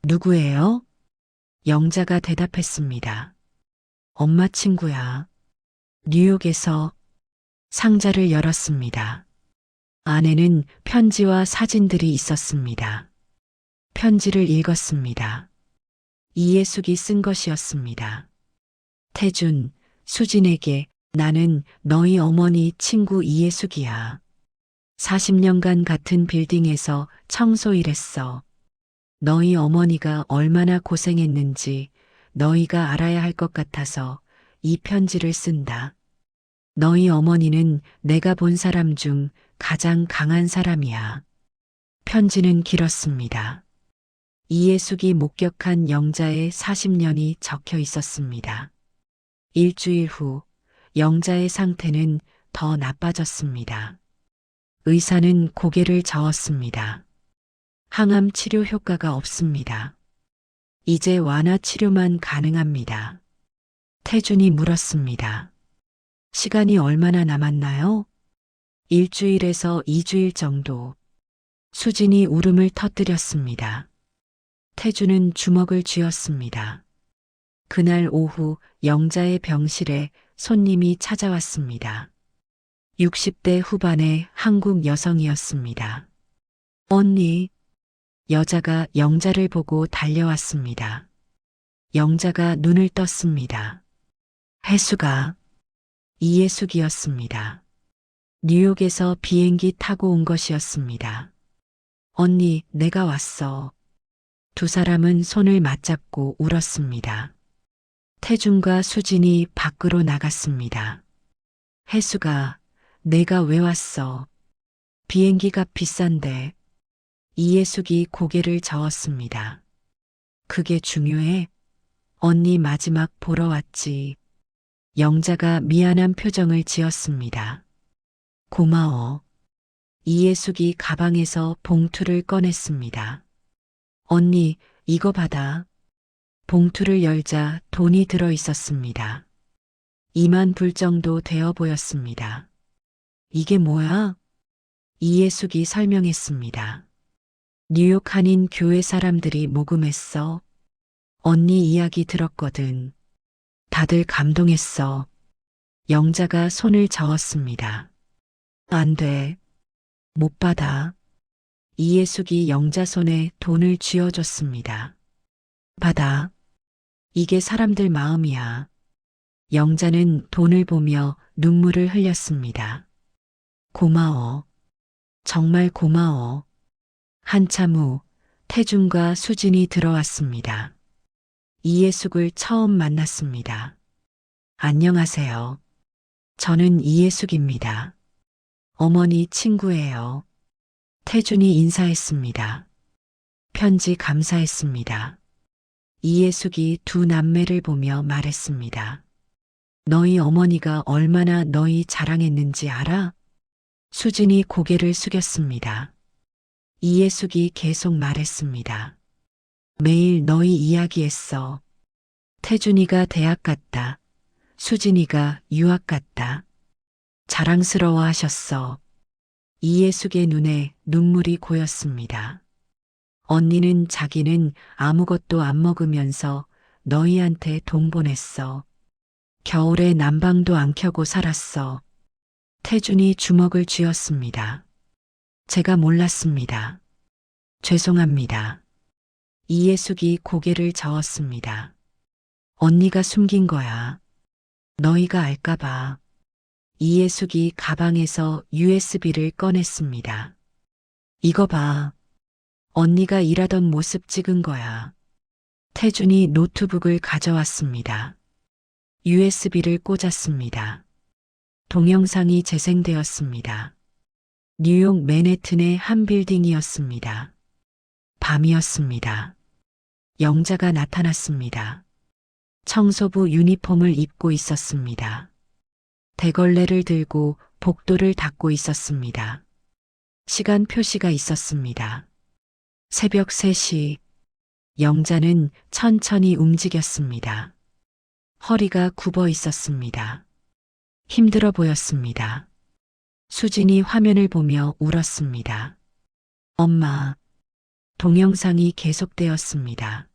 누구예요? 영자가 대답했습니다. 엄마 친구야. 뉴욕에서. 상자를 열었습니다. 안에는 편지와 사진들이 있었습니다. 편지를 읽었습니다. 이예숙이 쓴 것이었습니다. 태준, 수진에게 나는 너희 어머니 친구 이예숙이야. 40년간 같은 빌딩에서 청소 일했어. 너희 어머니가 얼마나 고생했는지 너희가 알아야 할 것 같아서 이 편지를 쓴다. 너희 어머니는 내가 본 사람 중 가장 강한 사람이야. 편지는 길었습니다. 이예숙이 목격한 영자의 40년이 적혀 있었습니다. 일주일 후 영자의 상태는 더 나빠졌습니다. 의사는 고개를 저었습니다. 항암 치료 효과가 없습니다. 이제 완화 치료만 가능합니다. 태준이 물었습니다. 시간이 얼마나 남았나요? 일주일에서 2주일 정도. 수진이 울음을 터뜨렸습니다. 태준은 주먹을 쥐었습니다. 그날 오후 영자의 병실에 손님이 찾아왔습니다. 60대 후반의 한국 여성이었습니다. 언니. 여자가 영자를 보고 달려왔습니다. 영자가 눈을 떴습니다. 혜수가. 이예숙이었습니다. 뉴욕에서 비행기 타고 온 것이었습니다. 언니, 내가 왔어. 두 사람은 손을 맞잡고 울었습니다. 태준과 수진이 밖으로 나갔습니다. 혜수가, 내가 왜 왔어? 비행기가 비싼데. 이예숙이 고개를 저었습니다. 그게 중요해? 언니 마지막 보러 왔지. 영자가 미안한 표정을 지었습니다. 고마워. 이예숙이 가방에서 봉투를 꺼냈습니다. 언니, 이거 받아. 봉투를 열자 돈이 들어 있었습니다. 2만 불 정도 되어 보였습니다. 이게 뭐야? 이예숙이 설명했습니다. 뉴욕 한인 교회 사람들이 모금했어. 언니 이야기 들었거든. 다들 감동했어. 영자가 손을 저었습니다. 안 돼. 못 받아. 이예숙이 영자 손에 돈을 쥐어줬습니다. 받아. 이게 사람들 마음이야. 영자는 돈을 보며 눈물을 흘렸습니다. 고마워. 정말 고마워. 한참 후 태준과 수진이 들어왔습니다. 이예숙을 처음 만났습니다. 안녕하세요. 저는 이예숙입니다. 어머니 친구예요. 태준이 인사했습니다. 편지 감사했습니다. 이예숙이 두 남매를 보며 말했습니다. 너희 어머니가 얼마나 너희 자랑했는지 알아? 수진이 고개를 숙였습니다. 이예숙이 계속 말했습니다. 매일 너희 이야기했어. 태준이가 대학 갔다. 수진이가 유학 갔다. 자랑스러워 하셨어. 이예숙의 눈에 눈물이 고였습니다. 언니는 자기는 아무것도 안 먹으면서 너희한테 돈 보냈어. 겨울에 난방도 안 켜고 살았어. 태준이 주먹을 쥐었습니다. 제가 몰랐습니다. 죄송합니다. 이예숙이 고개를 저었습니다. 언니가 숨긴 거야. 너희가 알까봐. 이예숙이 가방에서 USB를 꺼냈습니다. 이거 봐. 언니가 일하던 모습 찍은 거야. 태준이 노트북을 가져왔습니다. USB를 꽂았습니다. 동영상이 재생되었습니다. 뉴욕 맨해튼의 한 빌딩이었습니다. 밤이었습니다. 영자가 나타났습니다. 청소부 유니폼을 입고 있었습니다. 대걸레를 들고 복도를 닦고 있었습니다. 시간 표시가 있었습니다. 새벽 3시. 영자는 천천히 움직였습니다. 허리가 굽어 있었습니다. 힘들어 보였습니다. 수진이 화면을 보며 울었습니다. 엄마. 동영상이 계속되었습니다.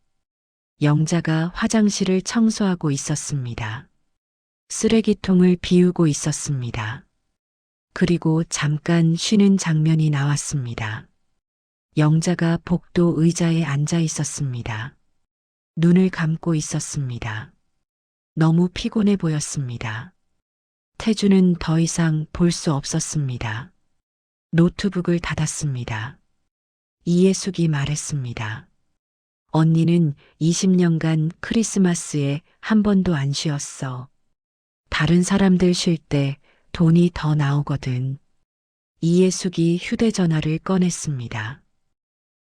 영자가 화장실을 청소하고 있었습니다. 쓰레기통을 비우고 있었습니다. 그리고 잠깐 쉬는 장면이 나왔습니다. 영자가 복도 의자에 앉아 있었습니다. 눈을 감고 있었습니다. 너무 피곤해 보였습니다. 태주는 더 이상 볼 수 없었습니다. 노트북을 닫았습니다. 이예숙이 말했습니다. 언니는 20년간 크리스마스에 한 번도 안 쉬었어. 다른 사람들 쉴 때 돈이 더 나오거든. 이예숙이 휴대전화를 꺼냈습니다.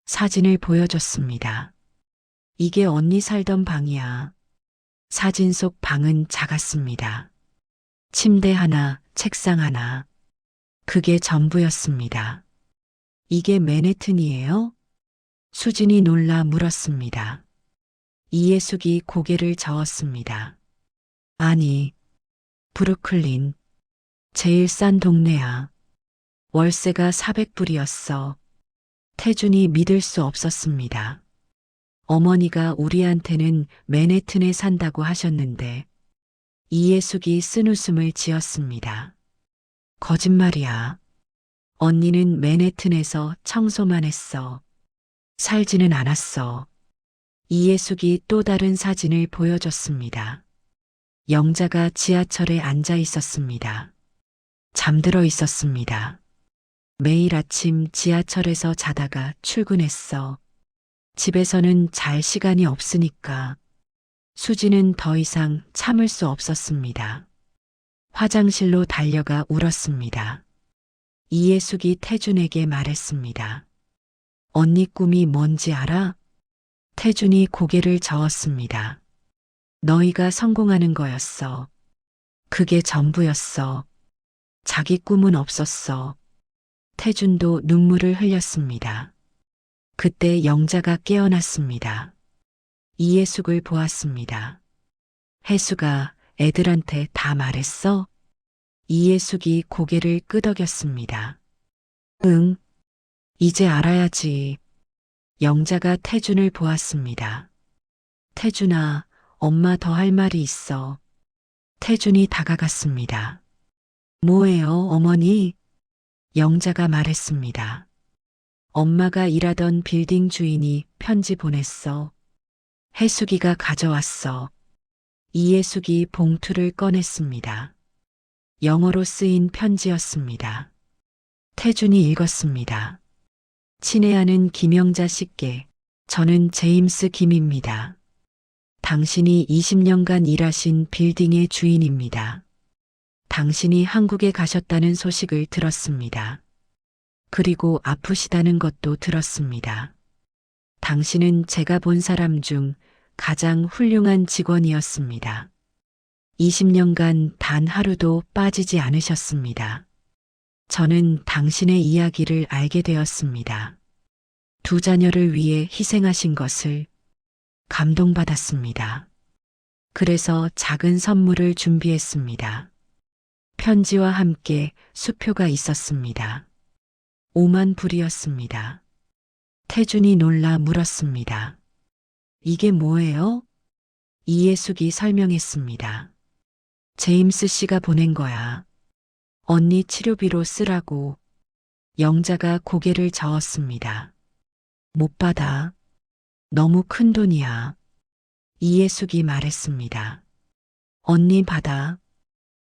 사진을 보여줬습니다. 이게 언니 살던 방이야. 사진 속 방은 작았습니다. 침대 하나, 책상 하나. 그게 전부였습니다. 이게 맨해튼이에요? 수진이 놀라 물었습니다. 이예숙이 고개를 저었습니다. 아니, 브루클린. 제일 싼 동네야. 월세가 400불이었어. 태준이 믿을 수 없었습니다. 어머니가 우리한테는 맨해튼에 산다고 하셨는데 이예숙이 쓴웃음을 지었습니다. 거짓말이야. 언니는 맨해튼에서 청소만 했어. 살지는 않았어. 이예숙이 또 다른 사진을 보여줬습니다. 영자가 지하철에 앉아 있었습니다. 잠들어 있었습니다. 매일 아침 지하철에서 자다가 출근했어. 집에서는 잘 시간이 없으니까. 수지는 더 이상 참을 수 없었습니다. 화장실로 달려가 울었습니다. 이예숙이 태준에게 말했습니다. 언니 꿈이 뭔지 알아? 태준이 고개를 저었습니다. 너희가 성공하는 거였어. 그게 전부였어. 자기 꿈은 없었어. 태준도 눈물을 흘렸습니다. 그때 영자가 깨어났습니다. 이해숙을 보았습니다. 혜숙아, 애들한테 다 말했어? 이해숙이 고개를 끄덕였습니다. 응, 이제 알아야지. 영자가 태준을 보았습니다. 태준아, 엄마 더 할 말이 있어. 태준이 다가갔습니다. 뭐예요, 어머니? 영자가 말했습니다. 엄마가 일하던 빌딩 주인이 편지 보냈어. 혜숙이가 가져왔어. 이혜숙이 봉투를 꺼냈습니다. 영어로 쓰인 편지였습니다. 태준이 읽었습니다. 친애하는 김영자 씨께, 저는 제임스 김입니다. 당신이 20년간 일하신 빌딩의 주인입니다. 당신이 한국에 가셨다는 소식을 들었습니다. 그리고 아프시다는 것도 들었습니다. 당신은 제가 본 사람 중 가장 훌륭한 직원이었습니다. 20년간 단 하루도 빠지지 않으셨습니다. 저는 당신의 이야기를 알게 되었습니다. 두 자녀를 위해 희생하신 것을 감동받았습니다. 그래서 작은 선물을 준비했습니다. 편지와 함께 수표가 있었습니다. 5만 불이었습니다. 태준이 놀라 물었습니다. 이게 뭐예요? 이예숙이 설명했습니다. 제임스 씨가 보낸 거야. 언니 치료비로 쓰라고. 영자가 고개를 저었습니다. 못 받아. 너무 큰 돈이야. 이예숙이 말했습니다. 언니 받아.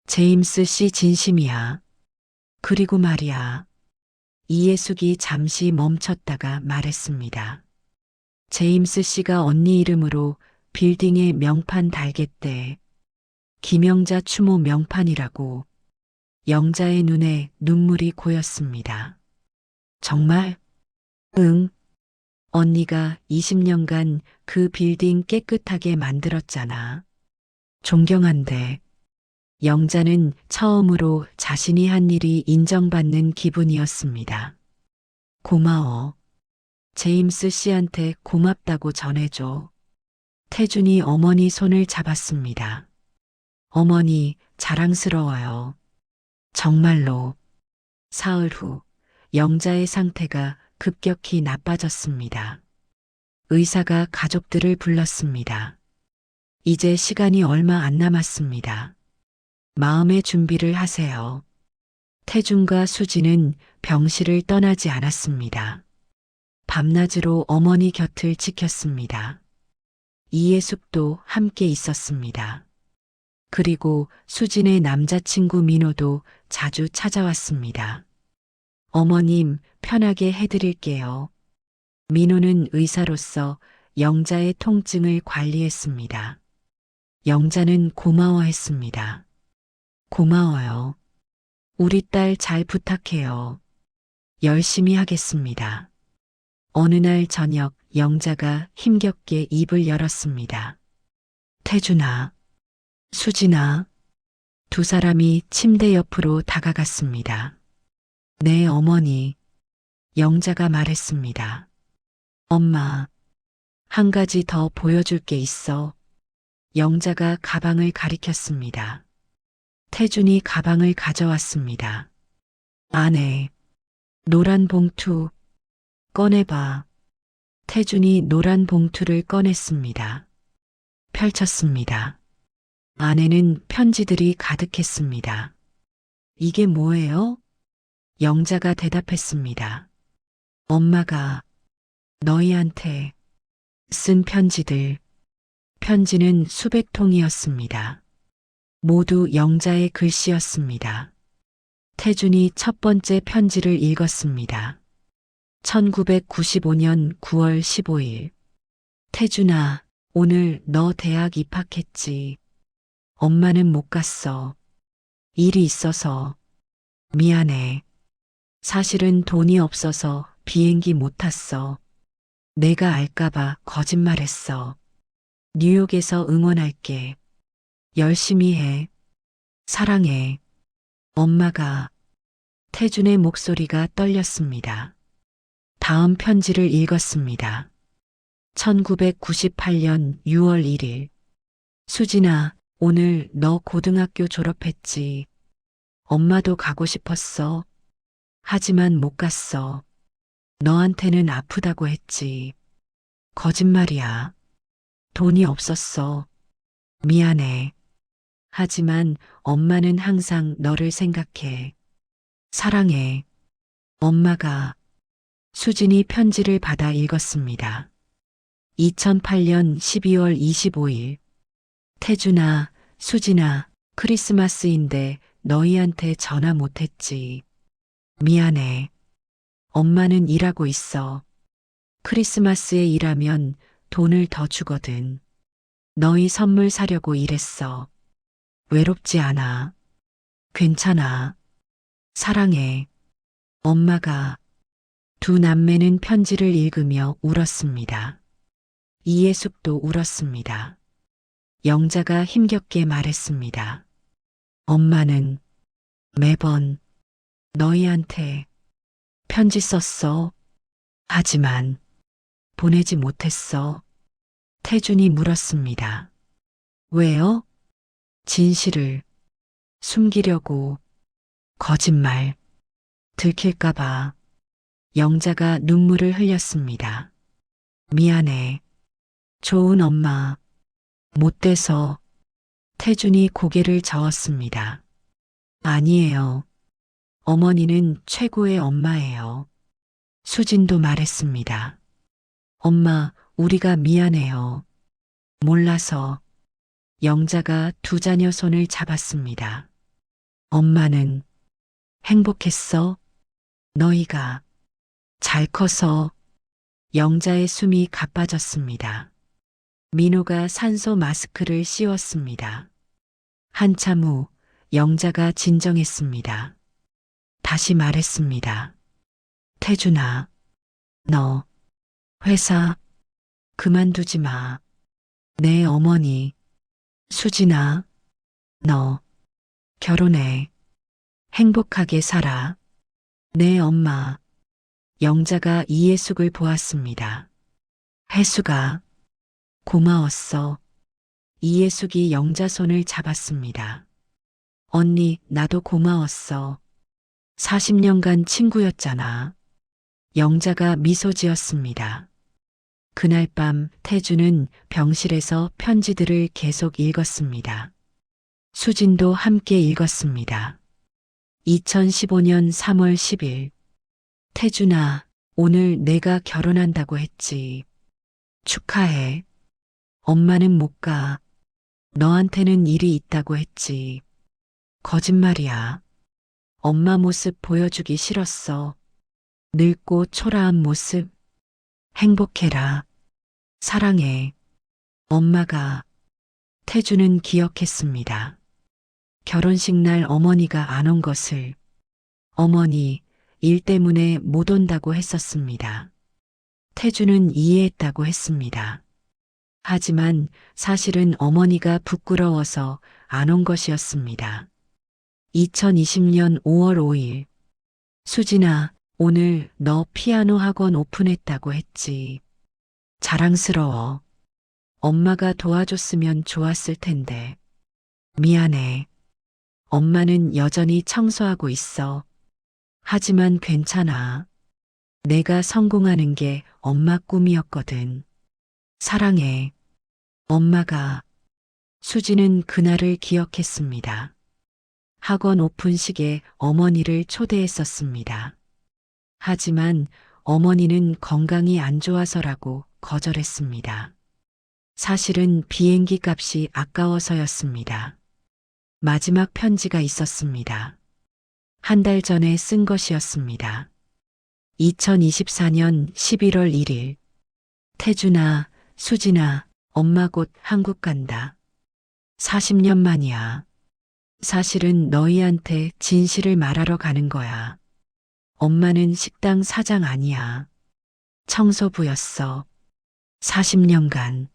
제임스 씨 진심이야. 그리고 말이야. 이예숙이 잠시 멈췄다가 말했습니다. 제임스 씨가 언니 이름으로 빌딩에 명판 달겠대. 김영자 추모 명판이라고. 영자의 눈에 눈물이 고였습니다. 정말? 응. 언니가 20년간 그 빌딩 깨끗하게 만들었잖아. 존경한대. 영자는 처음으로 자신이 한 일이 인정받는 기분이었습니다. 고마워. 제임스 씨한테 고맙다고 전해줘. 태준이 어머니 손을 잡았습니다. 어머니, 자랑스러워요. 정말로. 사흘 후, 영자의 상태가 급격히 나빠졌습니다. 의사가 가족들을 불렀습니다. 이제 시간이 얼마 안 남았습니다. 마음의 준비를 하세요. 태준과 수지는 병실을 떠나지 않았습니다. 밤낮으로 어머니 곁을 지켰습니다. 이예숙도 함께 있었습니다. 그리고 수진의 남자친구 민호도 자주 찾아왔습니다. 어머님, 편하게 해드릴게요. 민호는 의사로서 영자의 통증을 관리했습니다. 영자는 고마워했습니다. 고마워요. 우리 딸 잘 부탁해요. 열심히 하겠습니다. 어느 날 저녁 영자가 힘겹게 입을 열었습니다. 태준아, 수진아. 두 사람이 침대 옆으로 다가갔습니다. 네, 어머니. 영자가 말했습니다. 엄마, 한 가지 더 보여줄 게 있어. 영자가 가방을 가리켰습니다. 태준이 가방을 가져왔습니다. 안에 노란 봉투. 꺼내봐. 태준이 노란 봉투를 꺼냈습니다. 펼쳤습니다. 안에는 편지들이 가득했습니다. 이게 뭐예요? 영자가 대답했습니다. 엄마가 너희한테 쓴 편지들. 편지는 수백 통이었습니다. 모두 영자의 글씨였습니다. 태준이 첫 번째 편지를 읽었습니다. 1995년 9월 15일. 태준아, 오늘 너 대학 입학했지. 엄마는 못 갔어. 일이 있어서. 미안해. 사실은 돈이 없어서 비행기 못 탔어. 내가 알까봐 거짓말했어. 뉴욕에서 응원할게. 열심히 해. 사랑해. 엄마가. 태준의 목소리가 떨렸습니다. 다음 편지를 읽었습니다. 1998년 6월 1일. 수진아, 오늘 너 고등학교 졸업했지. 엄마도 가고 싶었어. 하지만 못 갔어. 너한테는 아프다고 했지. 거짓말이야. 돈이 없었어. 미안해. 하지만 엄마는 항상 너를 생각해. 사랑해. 엄마가. 수진이 편지를 받아 읽었습니다. 2008년 12월 25일. 태준아, 수진아, 크리스마스인데 너희한테 전화 못했지. 미안해. 엄마는 일하고 있어. 크리스마스에 일하면 돈을 더 주거든. 너희 선물 사려고 일했어. 외롭지 않아. 괜찮아. 사랑해. 엄마가. 두 남매는 편지를 읽으며 울었습니다. 이예숙도 울었습니다. 영자가 힘겹게 말했습니다. 엄마는 매번 너희한테 편지 썼어. 하지만 보내지 못했어. 태준이 물었습니다. 왜요? 진실을 숨기려고. 거짓말 들킬까봐. 영자가 눈물을 흘렸습니다. 미안해. 좋은 엄마. 못 돼서. 태준이 고개를 저었습니다. 아니에요. 어머니는 최고의 엄마예요. 수진도 말했습니다. 엄마, 우리가 미안해요. 몰라서. 영자가 두 자녀 손을 잡았습니다. 엄마는 행복했어? 너희가 잘 커서. 영자의 숨이 가빠졌습니다. 민호가 산소 마스크를 씌웠습니다. 한참 후 영자가 진정했습니다. 다시 말했습니다. 태준아, 너 회사 그만두지 마. 내 어머니. 수진아, 너 결혼해. 행복하게 살아. 내 엄마. 영자가 이예숙을 보았습니다. 혜숙아, 고마웠어. 이예숙이 영자 손을 잡았습니다. 언니, 나도 고마웠어. 40년간 친구였잖아. 영자가 미소 지었습니다. 그날 밤 태주는 병실에서 편지들을 계속 읽었습니다. 수진도 함께 읽었습니다. 2015년 3월 10일. 태준아, 오늘 내가 결혼한다고 했지. 축하해. 엄마는 못 가. 너한테는 일이 있다고 했지. 거짓말이야. 엄마 모습 보여주기 싫었어. 늙고 초라한 모습. 행복해라. 사랑해. 엄마가. 태주는 기억했습니다. 결혼식 날 어머니가 안 온 것을. 어머니, 일 때문에 못 온다고 했었습니다. 태주는 이해했다고 했습니다. 하지만 사실은 어머니가 부끄러워서 안 온 것이었습니다. 2020년 5월 5일. 수진아, 오늘 너 피아노 학원 오픈했다고 했지. 자랑스러워. 엄마가 도와줬으면 좋았을 텐데. 미안해. 엄마는 여전히 청소하고 있어. 하지만 괜찮아. 내가 성공하는 게 엄마 꿈이었거든. 사랑해. 엄마가. 수지는 그날을 기억했습니다. 학원 오픈식에 어머니를 초대했었습니다. 하지만 어머니는 건강이 안 좋아서라고 거절했습니다. 사실은 비행기 값이 아까워서였습니다. 마지막 편지가 있었습니다. 한 달 전에 쓴 것이었습니다. 2024년 11월 1일. 태준아, 수진아, 엄마 곧 한국 간다. 40년 만이야. 사실은 너희한테 진실을 말하러 가는 거야. 엄마는 식당 사장 아니야. 청소부였어. 40년간.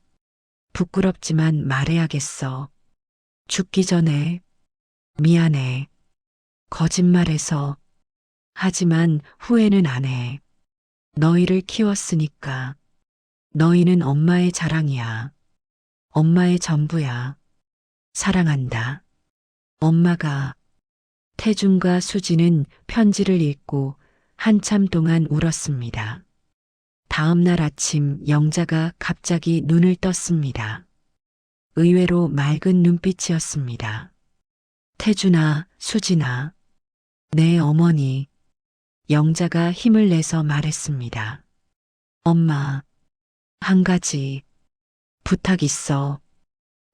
부끄럽지만 말해야겠어. 죽기 전에 미안해. 거짓말해서. 하지만 후회는 안 해. 너희를 키웠으니까. 너희는 엄마의 자랑이야. 엄마의 전부야. 사랑한다. 엄마가. 태준과 수지는 편지를 읽고 한참 동안 울었습니다. 다음 날 아침 영자가 갑자기 눈을 떴습니다. 의외로 맑은 눈빛이었습니다. 태준아, 수진아, 내 어머니. 영자가 힘을 내서 말했습니다. 엄마, 한 가지 부탁 있어.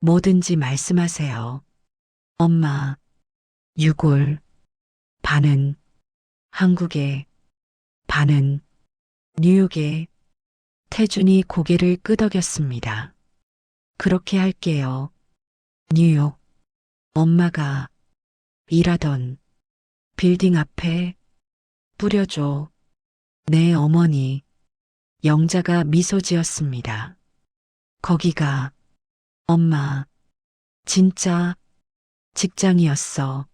뭐든지 말씀하세요. 엄마, 유골, 반은 한국에, 반은 뉴욕에. 태준이 고개를 끄덕였습니다. 그렇게 할게요. 뉴욕. 엄마가 일하던 빌딩 앞에 뿌려줘. 내 어머니. 영자가 미소 지었습니다. 거기가 엄마 진짜 직장이었어.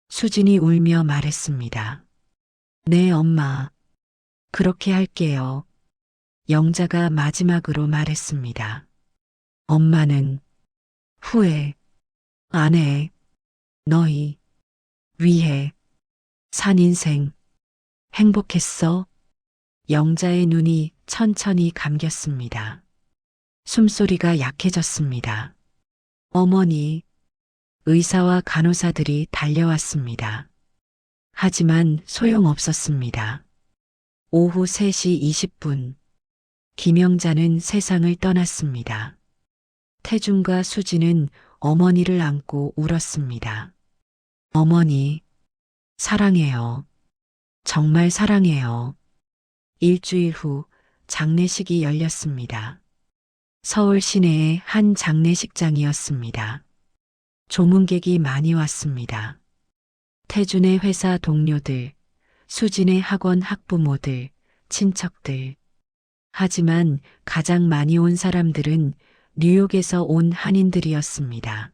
수진이 울며 말했습니다. 네, 엄마. 그렇게 할게요. 영자가 마지막으로 말했습니다. 엄마는 후회 안 해. 너희 위해 산 인생 행복했어? 영자의 눈이 천천히 감겼습니다. 숨소리가 약해졌습니다. 어머니, 의사와 간호사들이 달려왔습니다. 하지만 소용없었습니다. 오후 3시 20분, 김영자는 세상을 떠났습니다. 태준과 수지는 어머니를 안고 울었습니다. 어머니, 사랑해요. 정말 사랑해요. 일주일 후 장례식이 열렸습니다. 서울 시내의 한 장례식장이었습니다. 조문객이 많이 왔습니다. 태준의 회사 동료들, 수진의 학원 학부모들, 친척들. 하지만 가장 많이 온 사람들은 뉴욕에서 온 한인들이었습니다.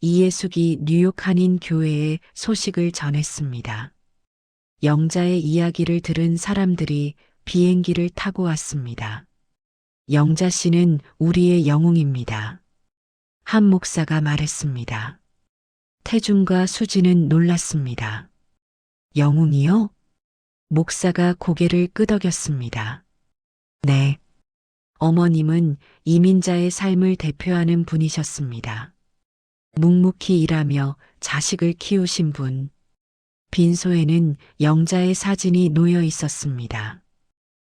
이예숙이 뉴욕 한인 교회에 소식을 전했습니다. 영자의 이야기를 들은 사람들이 비행기를 타고 왔습니다. 영자 씨는 우리의 영웅입니다. 한 목사가 말했습니다. 태준과 수지는 놀랐습니다. 영웅이요? 목사가 고개를 끄덕였습니다. 네. 어머님은 이민자의 삶을 대표하는 분이셨습니다. 묵묵히 일하며 자식을 키우신 분. 빈소에는 영자의 사진이 놓여 있었습니다.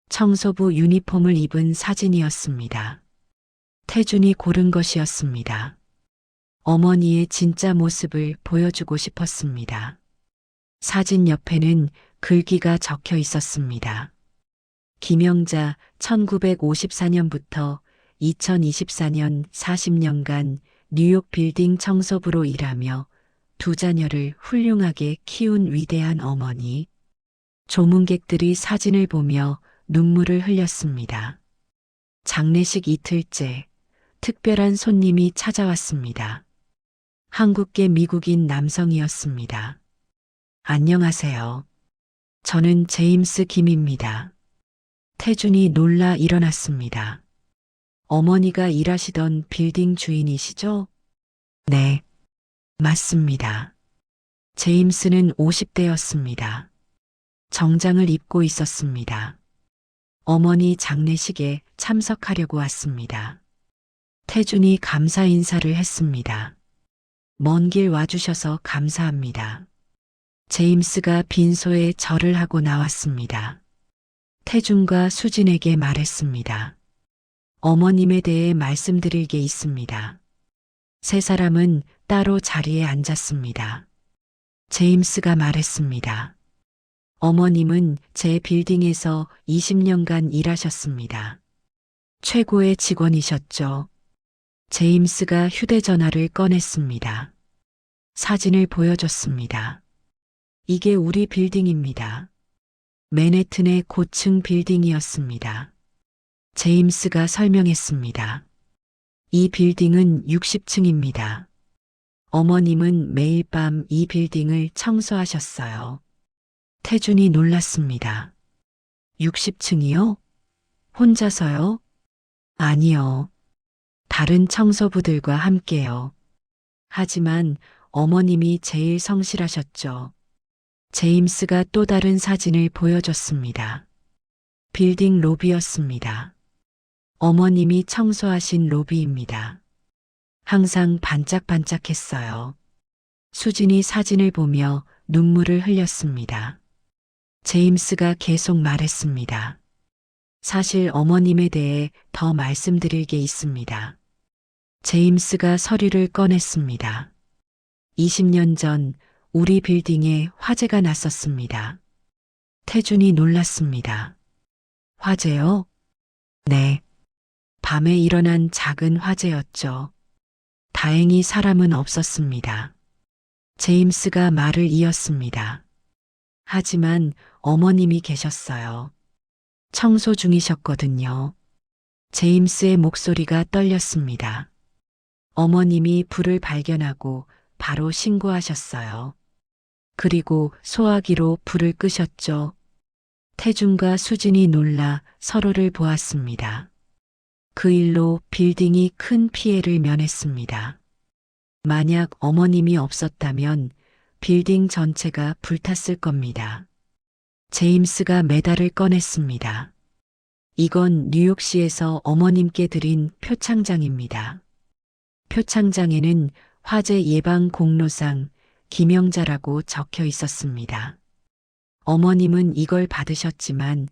청소부 유니폼을 입은 사진이었습니다. 태준이 고른 것이었습니다. 어머니의 진짜 모습을 보여주고 싶었습니다. 사진 옆에는 글귀가 적혀 있었습니다. 김영자 1954년부터 2024년 40년간 뉴욕 빌딩 청소부로 일하며 두 자녀를 훌륭하게 키운 위대한 어머니. 조문객들이 사진을 보며 눈물을 흘렸습니다. 장례식 이틀째 특별한 손님이 찾아왔습니다. 한국계 미국인 남성이었습니다. 안녕하세요. 저는 제임스 김입니다. 태준이 놀라 일어났습니다. 어머니가 일하시던 빌딩 주인이시죠? 네, 맞습니다. 제임스는 50대였습니다. 정장을 입고 있었습니다. 어머니 장례식에 참석하려고 왔습니다. 태준이 감사 인사를 했습니다. 먼 길 와주셔서 감사합니다. 제임스가 빈소에 절을 하고 나왔습니다. 태준과 수진에게 말했습니다. 어머님에 대해 말씀드릴 게 있습니다. 세 사람은 따로 자리에 앉았습니다. 제임스가 말했습니다. 어머님은 제 빌딩에서 20년간 일하셨습니다. 최고의 직원이셨죠. 제임스가 휴대전화를 꺼냈습니다. 사진을 보여줬습니다. 이게 우리 빌딩입니다. 맨해튼의 고층 빌딩이었습니다. 제임스가 설명했습니다. 이 빌딩은 60층입니다. 어머님은 매일 밤 이 빌딩을 청소하셨어요. 태준이 놀랐습니다. 60층이요? 혼자서요? 아니요. 다른 청소부들과 함께요. 하지만 어머님이 제일 성실하셨죠. 제임스가 또 다른 사진을 보여줬습니다. 빌딩 로비였습니다. 어머님이 청소하신 로비입니다. 항상 반짝반짝했어요. 수진이 사진을 보며 눈물을 흘렸습니다. 제임스가 계속 말했습니다. 사실 어머님에 대해 더 말씀드릴 게 있습니다. 제임스가 서류를 꺼냈습니다. 20년 전 우리 빌딩에 화재가 났었습니다. 태준이 놀랐습니다. 화재요? 네. 밤에 일어난 작은 화재였죠. 다행히 사람은 없었습니다. 제임스가 말을 이었습니다. 하지만 어머님이 계셨어요. 청소 중이셨거든요. 제임스의 목소리가 떨렸습니다. 어머님이 불을 발견하고 바로 신고하셨어요. 그리고 소화기로 불을 끄셨죠. 태준과 수진이 놀라 서로를 보았습니다. 그 일로 빌딩이 큰 피해를 면했습니다. 만약 어머님이 없었다면 빌딩 전체가 불탔을 겁니다. 제임스가 메달을 꺼냈습니다. 이건 뉴욕시에서 어머님께 드린 표창장입니다. 표창장에는 화재 예방 공로상 김영자라고 적혀 있었습니다. 어머님은 이걸 받으셨지만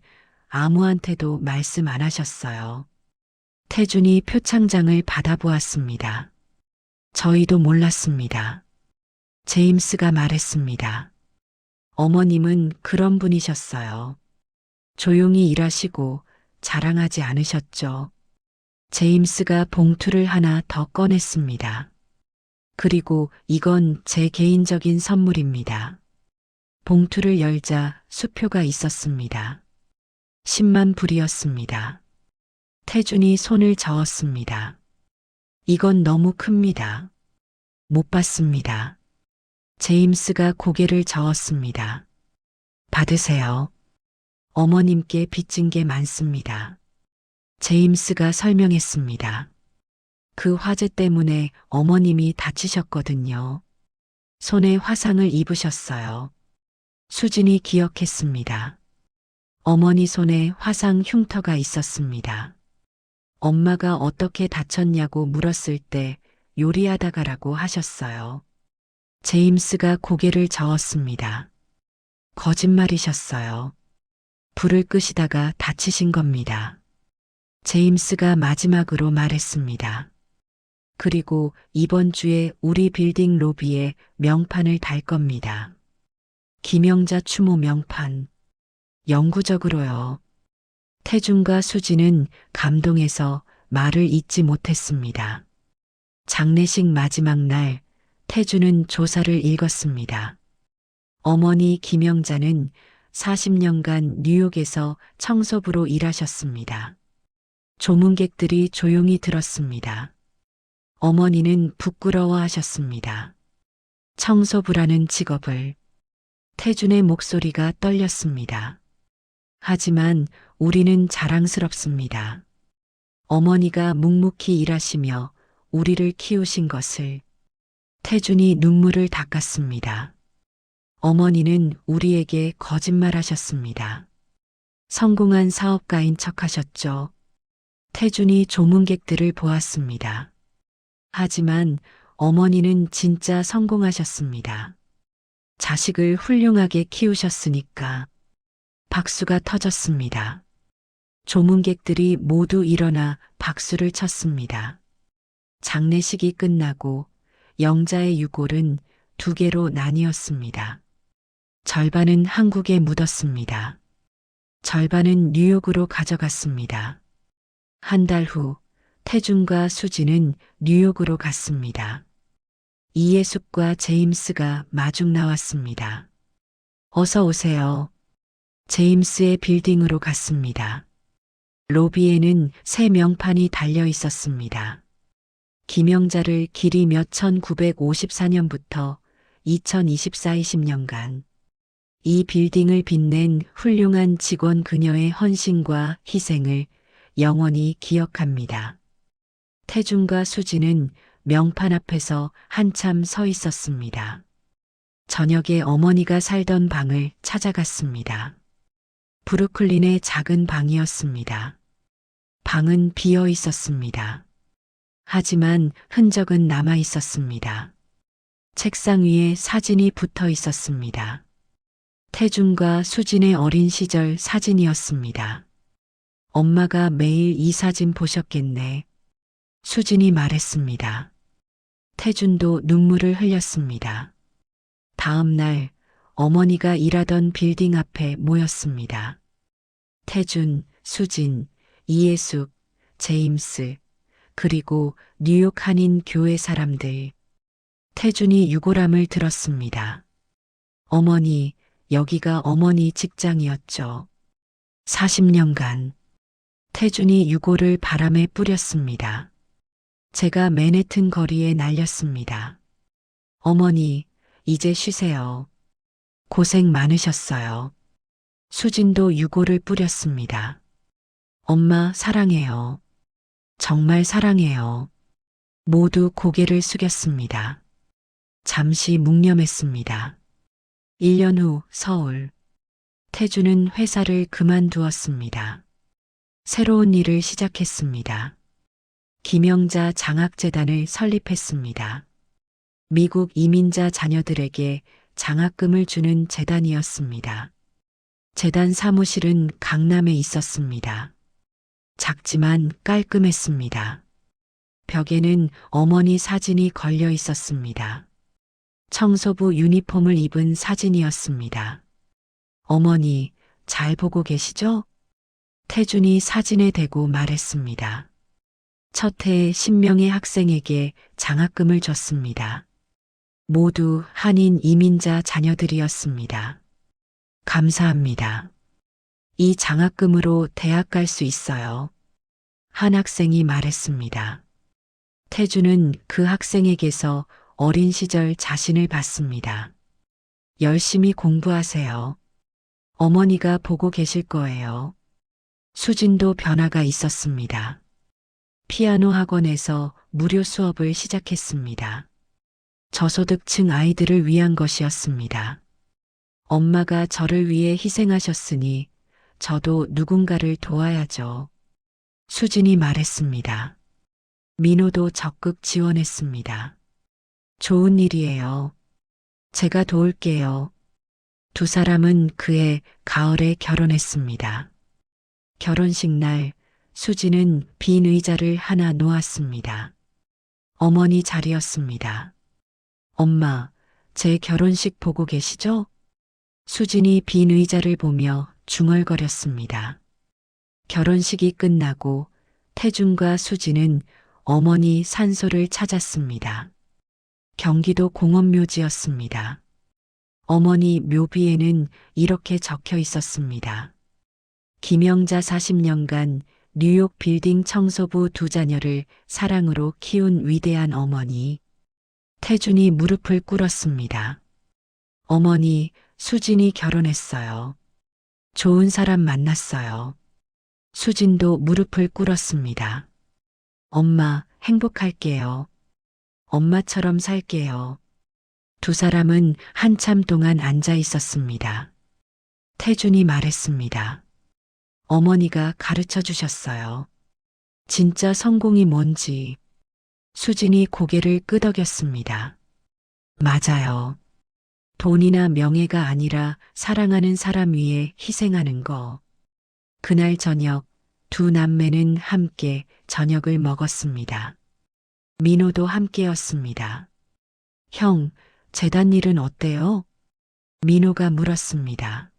아무한테도 말씀 안 하셨어요. 태준이 표창장을 받아보았습니다. 저희도 몰랐습니다. 제임스가 말했습니다. 어머님은 그런 분이셨어요. 조용히 일하시고 자랑하지 않으셨죠. 제임스가 봉투를 하나 더 꺼냈습니다. 그리고 이건 제 개인적인 선물입니다. 봉투를 열자 수표가 있었습니다. 10만 불이었습니다. 태준이 손을 저었습니다. 이건 너무 큽니다. 못 받습니다. 제임스가 고개를 저었습니다. 받으세요. 어머님께 빚진 게 많습니다. 제임스가 설명했습니다. 그 화재 때문에 어머님이 다치셨거든요. 손에 화상을 입으셨어요. 수진이 기억했습니다. 어머니 손에 화상 흉터가 있었습니다. 엄마가 어떻게 다쳤냐고 물었을 때 요리하다가라고 하셨어요. 제임스가 고개를 저었습니다. 거짓말이셨어요. 불을 끄시다가 다치신 겁니다. 제임스가 마지막으로 말했습니다. 그리고 이번 주에 우리 빌딩 로비에 명판을 달 겁니다. 김영자 추모 명판. 영구적으로요. 태준과 수진은 감동해서 말을 잇지 못했습니다. 장례식 마지막 날 태준은 조사를 읽었습니다. 어머니 김영자는 40년간 뉴욕에서 청소부로 일하셨습니다. 조문객들이 조용히 들었습니다. 어머니는 부끄러워하셨습니다. 청소부라는 직업을. 태준의 목소리가 떨렸습니다. 하지만 우리는 자랑스럽습니다. 어머니가 묵묵히 일하시며 우리를 키우신 것을. 태준이 눈물을 닦았습니다. 어머니는 우리에게 거짓말하셨습니다. 성공한 사업가인 척하셨죠. 태준이 조문객들을 보았습니다. 하지만 어머니는 진짜 성공하셨습니다. 자식을 훌륭하게 키우셨으니까. 박수가 터졌습니다. 조문객들이 모두 일어나 박수를 쳤습니다. 장례식이 끝나고 영자의 유골은 2개로 나뉘었습니다. 절반은 한국에 묻었습니다. 절반은 뉴욕으로 가져갔습니다. 한 달 후 태준과 수진은 뉴욕으로 갔습니다. 이예숙과 제임스가 마중 나왔습니다. 어서 오세요. 제임스의 빌딩으로 갔습니다. 로비에는 새 명판이 달려 있었습니다. 김영자를 길이 몇 1954년부터 2024 20년간 이 빌딩을 빛낸 훌륭한 직원 그녀의 헌신과 희생을 영원히 기억합니다. 태준과 수진은 명판 앞에서 한참 서 있었습니다. 저녁에 어머니가 살던 방을 찾아갔습니다. 브루클린의 작은 방이었습니다. 방은 비어 있었습니다. 하지만 흔적은 남아 있었습니다. 책상 위에 사진이 붙어 있었습니다. 태준과 수진의 어린 시절 사진이었습니다. 엄마가 매일 이 사진 보셨겠네. 수진이 말했습니다. 태준도 눈물을 흘렸습니다. 다음 날 어머니가 일하던 빌딩 앞에 모였습니다. 태준, 수진, 이예숙, 제임스, 그리고 뉴욕 한인 교회 사람들. 태준이 유골함을 들었습니다. 어머니, 여기가 어머니 직장이었죠. 40년간. 태준이 유골을 바람에 뿌렸습니다. 제가 맨해튼 거리에 날렸습니다. 어머니, 이제 쉬세요. 고생 많으셨어요. 수진도 유골을 뿌렸습니다. 엄마 사랑해요. 정말 사랑해요. 모두 고개를 숙였습니다. 잠시 묵념했습니다. 1년 후 서울. 태준은 회사를 그만두었습니다. 새로운 일을 시작했습니다. 김영자 장학재단을 설립했습니다. 미국 이민자 자녀들에게 장학금을 주는 재단이었습니다. 재단 사무실은 강남에 있었습니다. 작지만 깔끔했습니다. 벽에는 어머니 사진이 걸려 있었습니다. 청소부 유니폼을 입은 사진이었습니다. 어머니, 잘 보고 계시죠? 태준이 사진에 대고 말했습니다. 첫 해에 10명의 학생에게 장학금을 줬습니다. 모두 한인 이민자 자녀들이었습니다. 감사합니다. 이 장학금으로 대학 갈 수 있어요. 한 학생이 말했습니다. 태준은 그 학생에게서 어린 시절 자신을 봤습니다. 열심히 공부하세요. 어머니가 보고 계실 거예요. 수진도 변화가 있었습니다. 피아노 학원에서 무료 수업을 시작했습니다. 저소득층 아이들을 위한 것이었습니다. 엄마가 저를 위해 희생하셨으니 저도 누군가를 도와야죠. 수진이 말했습니다. 민호도 적극 지원했습니다. 좋은 일이에요. 제가 도울게요. 두 사람은 그해 가을에 결혼했습니다. 결혼식 날 수진은 빈 의자를 하나 놓았습니다. 어머니 자리였습니다. 엄마, 제 결혼식 보고 계시죠? 수진이 빈 의자를 보며 중얼거렸습니다. 결혼식이 끝나고 태준과 수진은 어머니 산소를 찾았습니다. 경기도 공원묘지였습니다. 어머니 묘비에는 이렇게 적혀 있었습니다. 김영자 40년간 뉴욕 빌딩 청소부 두 자녀를 사랑으로 키운 위대한 어머니. 태준이 무릎을 꿇었습니다. 어머니, 수진이 결혼했어요. 좋은 사람 만났어요. 수진도 무릎을 꿇었습니다. 엄마, 행복할게요. 엄마처럼 살게요. 두 사람은 한참 동안 앉아 있었습니다. 태준이 말했습니다. 어머니가 가르쳐 주셨어요. 진짜 성공이 뭔지. 수진이 고개를 끄덕였습니다. 맞아요. 돈이나 명예가 아니라 사랑하는 사람 위해 희생하는 거. 그날 저녁 두 남매는 함께 저녁을 먹었습니다. 민호도 함께였습니다. 형, 재단 일은 어때요? 민호가 물었습니다.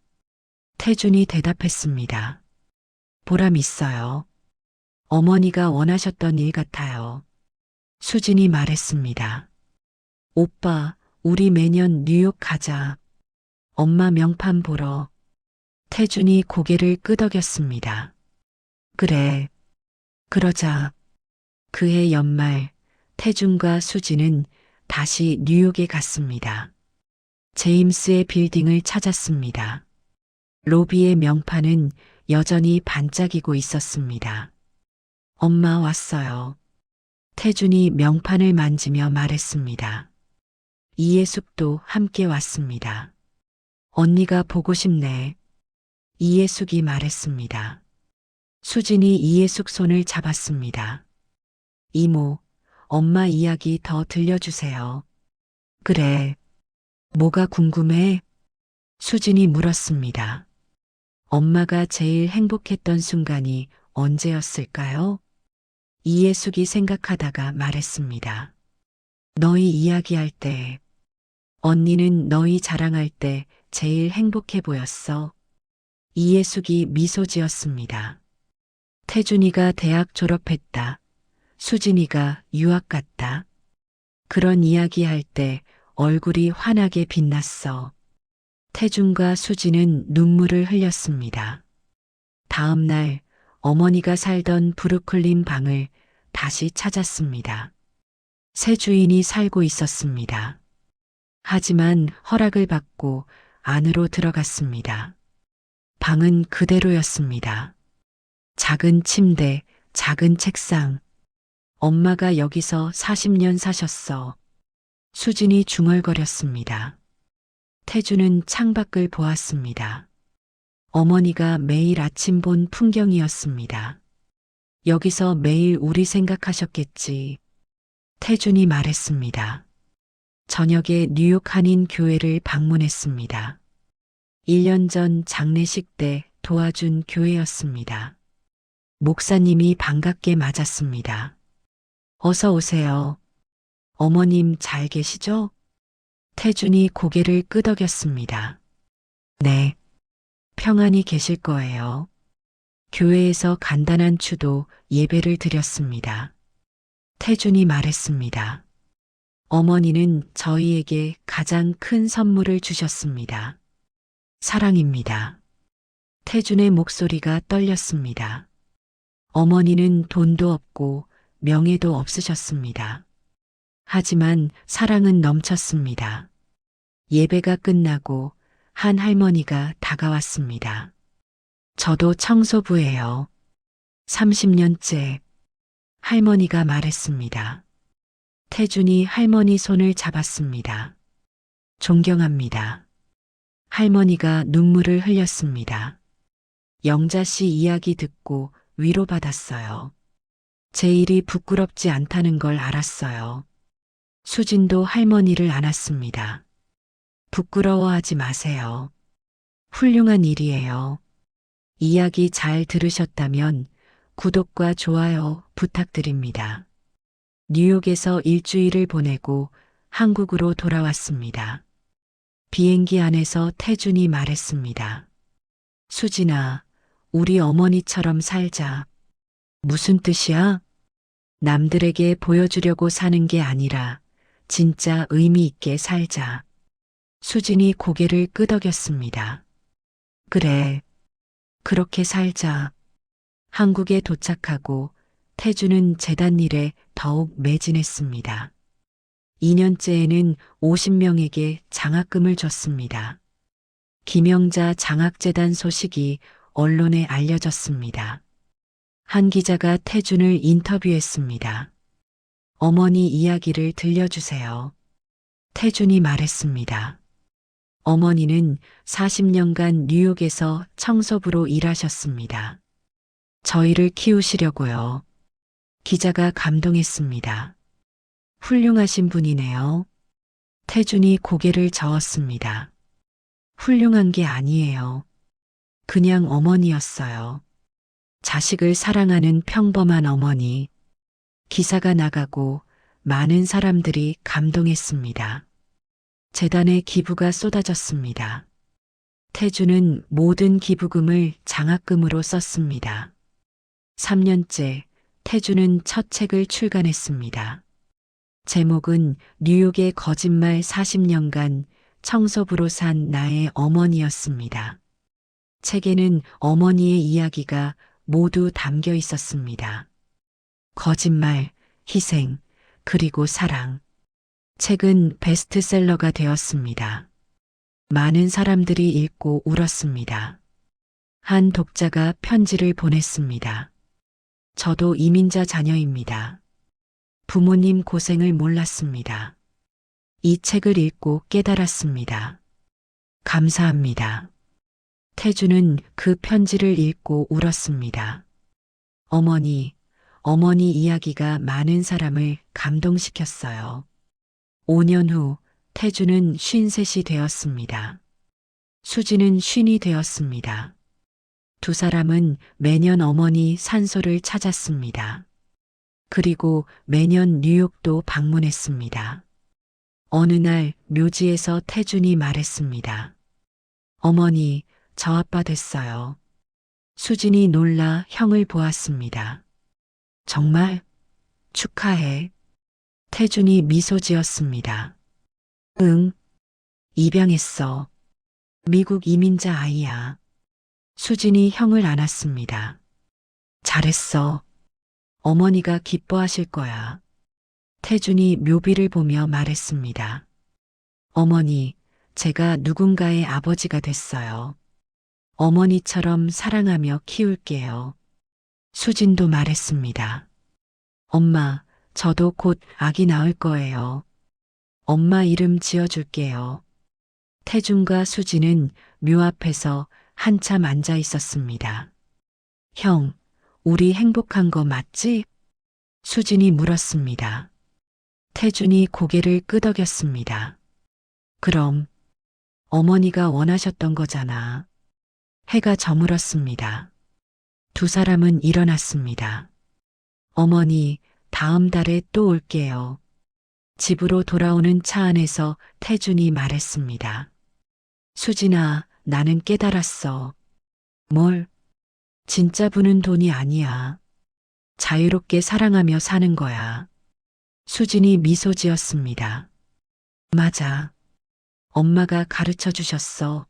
태준이 대답했습니다. 보람 있어요. 어머니가 원하셨던 일 같아요. 수진이 말했습니다. 오빠, 우리 매년 뉴욕 가자. 엄마 명판 보러. 태준이 고개를 끄덕였습니다. 그래, 그러자. 그해 연말 태준과 수지는 다시 뉴욕에 갔습니다. 제임스의 빌딩을 찾았습니다. 로비의 명판은 여전히 반짝이고 있었습니다. 엄마 왔어요. 태준이 명판을 만지며 말했습니다. 이예숙도 함께 왔습니다. 언니가 보고 싶네. 이예숙이 말했습니다. 수진이 이예숙 손을 잡았습니다. 이모, 엄마 이야기 더 들려주세요. 그래. 뭐가 궁금해? 수진이 물었습니다. 엄마가 제일 행복했던 순간이 언제였을까요? 이예숙이 생각하다가 말했습니다. 너희 이야기할 때, 언니는 너희 자랑할 때 제일 행복해 보였어. 이예숙이 미소 지었습니다. 태준이가 대학 졸업했다. 수진이가 유학 갔다. 그런 이야기할 때 얼굴이 환하게 빛났어. 태준과 수진은 눈물을 흘렸습니다. 다음 날 어머니가 살던 브루클린 방을 다시 찾았습니다. 새 주인이 살고 있었습니다. 하지만 허락을 받고 안으로 들어갔습니다. 방은 그대로였습니다. 작은 침대, 작은 책상. 엄마가 여기서 40년 사셨어. 수진이 중얼거렸습니다. 태주는 창밖을 보았습니다. 어머니가 매일 아침 본 풍경이었습니다. 여기서 매일 우리 생각하셨겠지. 태준이 말했습니다. 저녁에 뉴욕 한인 교회를 방문했습니다. 1년 전 장례식 때 도와준 교회였습니다. 목사님이 반갑게 맞았습니다. 어서 오세요. 어머님 잘 계시죠? 태준이 고개를 끄덕였습니다. 네. 평안히 계실 거예요. 교회에서 간단한 추도 예배를 드렸습니다. 태준이 말했습니다. 어머니는 저희에게 가장 큰 선물을 주셨습니다. 사랑입니다. 태준의 목소리가 떨렸습니다. 어머니는 돈도 없고 명예도 없으셨습니다. 하지만 사랑은 넘쳤습니다. 예배가 끝나고 한 할머니가 다가왔습니다. 저도 청소부예요. 30년째. 할머니가 말했습니다. 태준이 할머니 손을 잡았습니다. 존경합니다. 할머니가 눈물을 흘렸습니다. 영자 씨 이야기 듣고 위로받았어요. 제 일이 부끄럽지 않다는 걸 알았어요. 수진도 할머니를 안았습니다. 부끄러워하지 마세요. 훌륭한 일이에요. 이야기 잘 들으셨다면 구독과 좋아요 부탁드립니다. 뉴욕에서 일주일을 보내고 한국으로 돌아왔습니다. 비행기 안에서 태준이 말했습니다. 수진아, 우리 어머니처럼 살자. 무슨 뜻이야? 남들에게 보여주려고 사는 게 아니라 진짜 의미 있게 살자. 수진이 고개를 끄덕였습니다. 그래, 그렇게 살자. 한국에 도착하고 태주는 재단 일에 더욱 매진했습니다. 2년째에는 50명에게 장학금을 줬습니다. 김영자 장학재단 소식이 언론에 알려졌습니다. 한 기자가 태준을 인터뷰했습니다. 어머니 이야기를 들려주세요. 태준이 말했습니다. 어머니는 40년간 뉴욕에서 청소부로 일하셨습니다. 저희를 키우시려고요. 기자가 감동했습니다. 훌륭하신 분이네요. 태준이 고개를 저었습니다. 훌륭한 게 아니에요. 그냥 어머니였어요. 자식을 사랑하는 평범한 어머니. 기사가 나가고 많은 사람들이 감동했습니다. 재단에 기부가 쏟아졌습니다. 태주는 모든 기부금을 장학금으로 썼습니다. 3년째 태주는 첫 책을 출간했습니다. 제목은 뉴욕의 거짓말 40년간 청소부로 산 나의 어머니였습니다. 책에는 어머니의 이야기가 모두 담겨 있었습니다. 거짓말, 희생, 그리고 사랑. 책은 베스트셀러가 되었습니다. 많은 사람들이 읽고 울었습니다. 한 독자가 편지를 보냈습니다. 저도 이민자 자녀입니다. 부모님 고생을 몰랐습니다. 이 책을 읽고 깨달았습니다. 감사합니다. 태주는 그 편지를 읽고 울었습니다. 어머니 이야기가 많은 사람을 감동시켰어요. 5년 후 태주는 53이 되었습니다. 수지는 50이 되었습니다. 두 사람은 매년 어머니 산소를 찾았습니다. 그리고 매년 뉴욕도 방문했습니다. 어느 날 묘지에서 태준이 말했습니다. 어머니, 저 아빠 됐어요. 수진이 놀라 형을 보았습니다. 정말? 축하해. 태준이 미소 지었습니다. 응, 입양했어. 미국 이민자 아이야. 수진이 형을 안았습니다. 잘했어. 어머니가 기뻐하실 거야. 태준이 묘비를 보며 말했습니다. 어머니, 제가 누군가의 아버지가 됐어요. 어머니처럼 사랑하며 키울게요. 수진도 말했습니다. 엄마, 저도 곧 아기 낳을 거예요. 엄마 이름 지어줄게요. 태준과 수진은 묘 앞에서 한참 앉아 있었습니다. 형, 우리 행복한 거 맞지? 수진이 물었습니다. 태준이 고개를 끄덕였습니다. 그럼, 어머니가 원하셨던 거잖아. 해가 저물었습니다. 두 사람은 일어났습니다. 어머니, 다음 달에 또 올게요. 집으로 돌아오는 차 안에서 태준이 말했습니다. 수진아, 나는 깨달았어. 뭘? 진짜 부는 돈이 아니야. 자유롭게 사랑하며 사는 거야. 수진이 미소 지었습니다. 맞아. 엄마가 가르쳐 주셨어.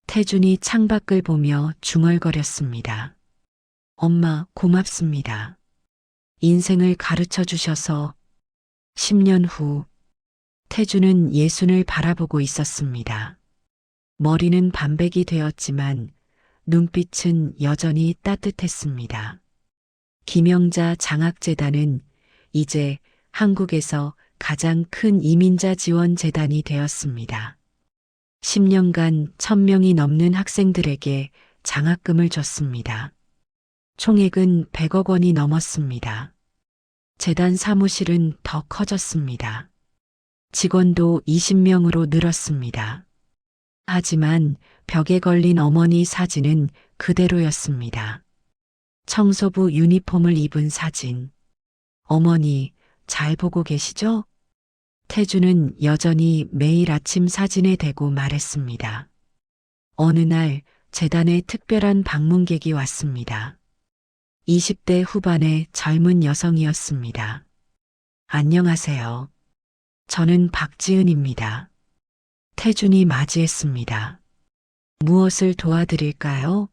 태준이 창밖을 보며 중얼거렸습니다. 엄마, 고맙습니다. 인생을 가르쳐 주셔서. 10년 후, 태준은 예순을 바라보고 있었습니다. 머리는 반백이 되었지만 눈빛은 여전히 따뜻했습니다. 김영자 장학재단은 이제 한국에서 가장 큰 이민자 지원 재단이 되었습니다. 10년간 1000명이 넘는 학생들에게 장학금을 줬습니다. 총액은 100억 원이 넘었습니다. 재단 사무실은 더 커졌습니다. 직원도 20명으로 늘었습니다. 하지만 벽에 걸린 어머니 사진은 그대로였습니다. 청소부 유니폼을 입은 사진. 어머니, 잘 보고 계시죠? 태주는 여전히 매일 아침 사진에 대고 말했습니다. 어느 날 재단에 특별한 방문객이 왔습니다. 20대 후반의 젊은 여성이었습니다. 안녕하세요. 저는 박지은입니다. 태준이 맞이했습니다. 무엇을 도와드릴까요?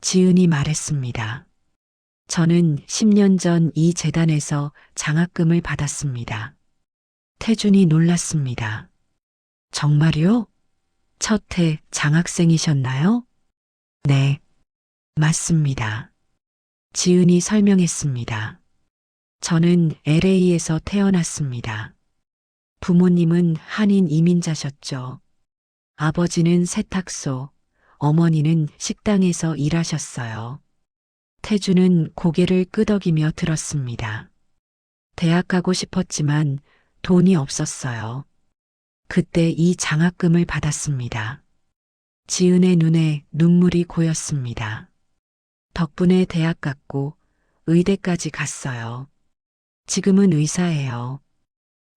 지은이 말했습니다. 저는 10년 전 이 재단에서 장학금을 받았습니다. 태준이 놀랐습니다. 정말요? 첫 해 장학생이셨나요? 네, 맞습니다. 지은이 설명했습니다. 저는 LA에서 태어났습니다. 부모님은 한인 이민자셨죠. 아버지는 세탁소, 어머니는 식당에서 일하셨어요. 태주는 고개를 끄덕이며 들었습니다. 대학 가고 싶었지만 돈이 없었어요. 그때 이 장학금을 받았습니다. 지은의 눈에 눈물이 고였습니다. 덕분에 대학 갔고 의대까지 갔어요. 지금은 의사예요.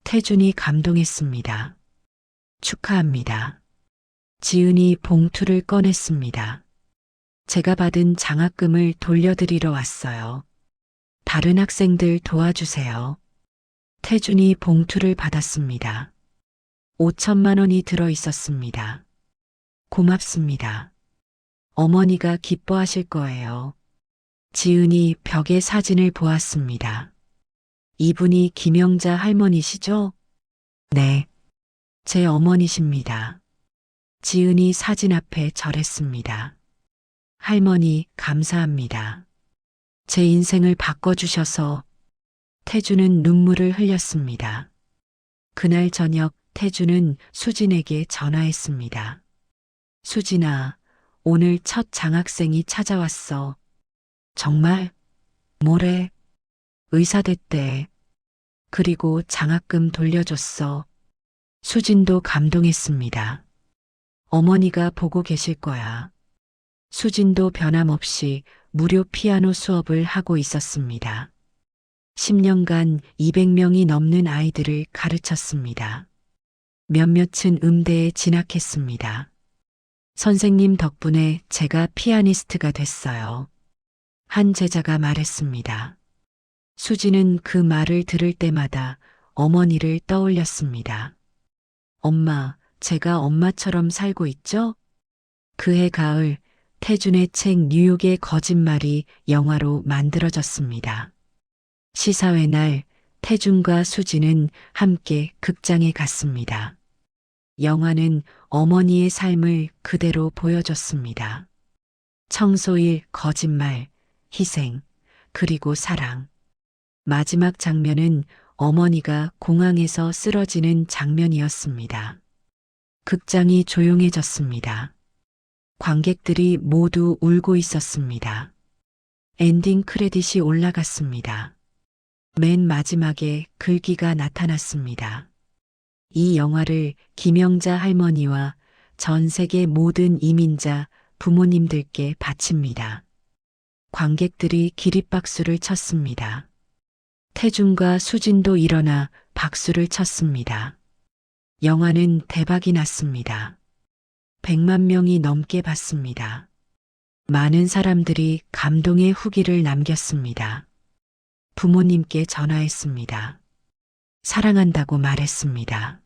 태준이 감동했습니다. 축하합니다. 지은이 봉투를 꺼냈습니다. 제가 받은 장학금을 돌려드리러 왔어요. 다른 학생들 도와주세요. 태준이 봉투를 받았습니다. 5천만 원이 들어 있었습니다. 고맙습니다. 어머니가 기뻐하실 거예요. 지은이 벽에 사진을 보았습니다. 이분이 김영자 할머니시죠? 네, 제 어머니십니다. 지은이 사진 앞에 절했습니다. 할머니, 감사합니다. 제 인생을 바꿔주셔서. 태주는 눈물을 흘렸습니다. 그날 저녁 태주는 수진에게 전화했습니다. 수진아, 오늘 첫 장학생이 찾아왔어. 정말? 뭐래? 의사 됐대. 그리고 장학금 돌려줬어. 수진도 감동했습니다. 어머니가 보고 계실 거야. 수진도 변함없이 무료 피아노 수업을 하고 있었습니다. 10년간 200명이 넘는 아이들을 가르쳤습니다. 몇몇은 음대에 진학했습니다. 선생님 덕분에 제가 피아니스트가 됐어요. 한 제자가 말했습니다. 수지는 그 말을 들을 때마다 어머니를 떠올렸습니다. 엄마, 제가 엄마처럼 살고 있죠? 그해 가을, 태준의 책 뉴욕의 거짓말이 영화로 만들어졌습니다. 시사회 날 태준과 수지는 함께 극장에 갔습니다. 영화는 어머니의 삶을 그대로 보여줬습니다. 청소일, 거짓말, 희생, 그리고 사랑. 마지막 장면은 어머니가 공항에서 쓰러지는 장면이었습니다. 극장이 조용해졌습니다. 관객들이 모두 울고 있었습니다. 엔딩 크레딧이 올라갔습니다. 맨 마지막에 글귀가 나타났습니다. 이 영화를 김영자 할머니와 전 세계 모든 이민자 부모님들께 바칩니다. 관객들이 기립박수를 쳤습니다. 태준과 수진도 일어나 박수를 쳤습니다. 영화는 대박이 났습니다. 100만 명이 넘게 봤습니다. 많은 사람들이 감동의 후기를 남겼습니다. 부모님께 전화했습니다. 사랑한다고 말했습니다.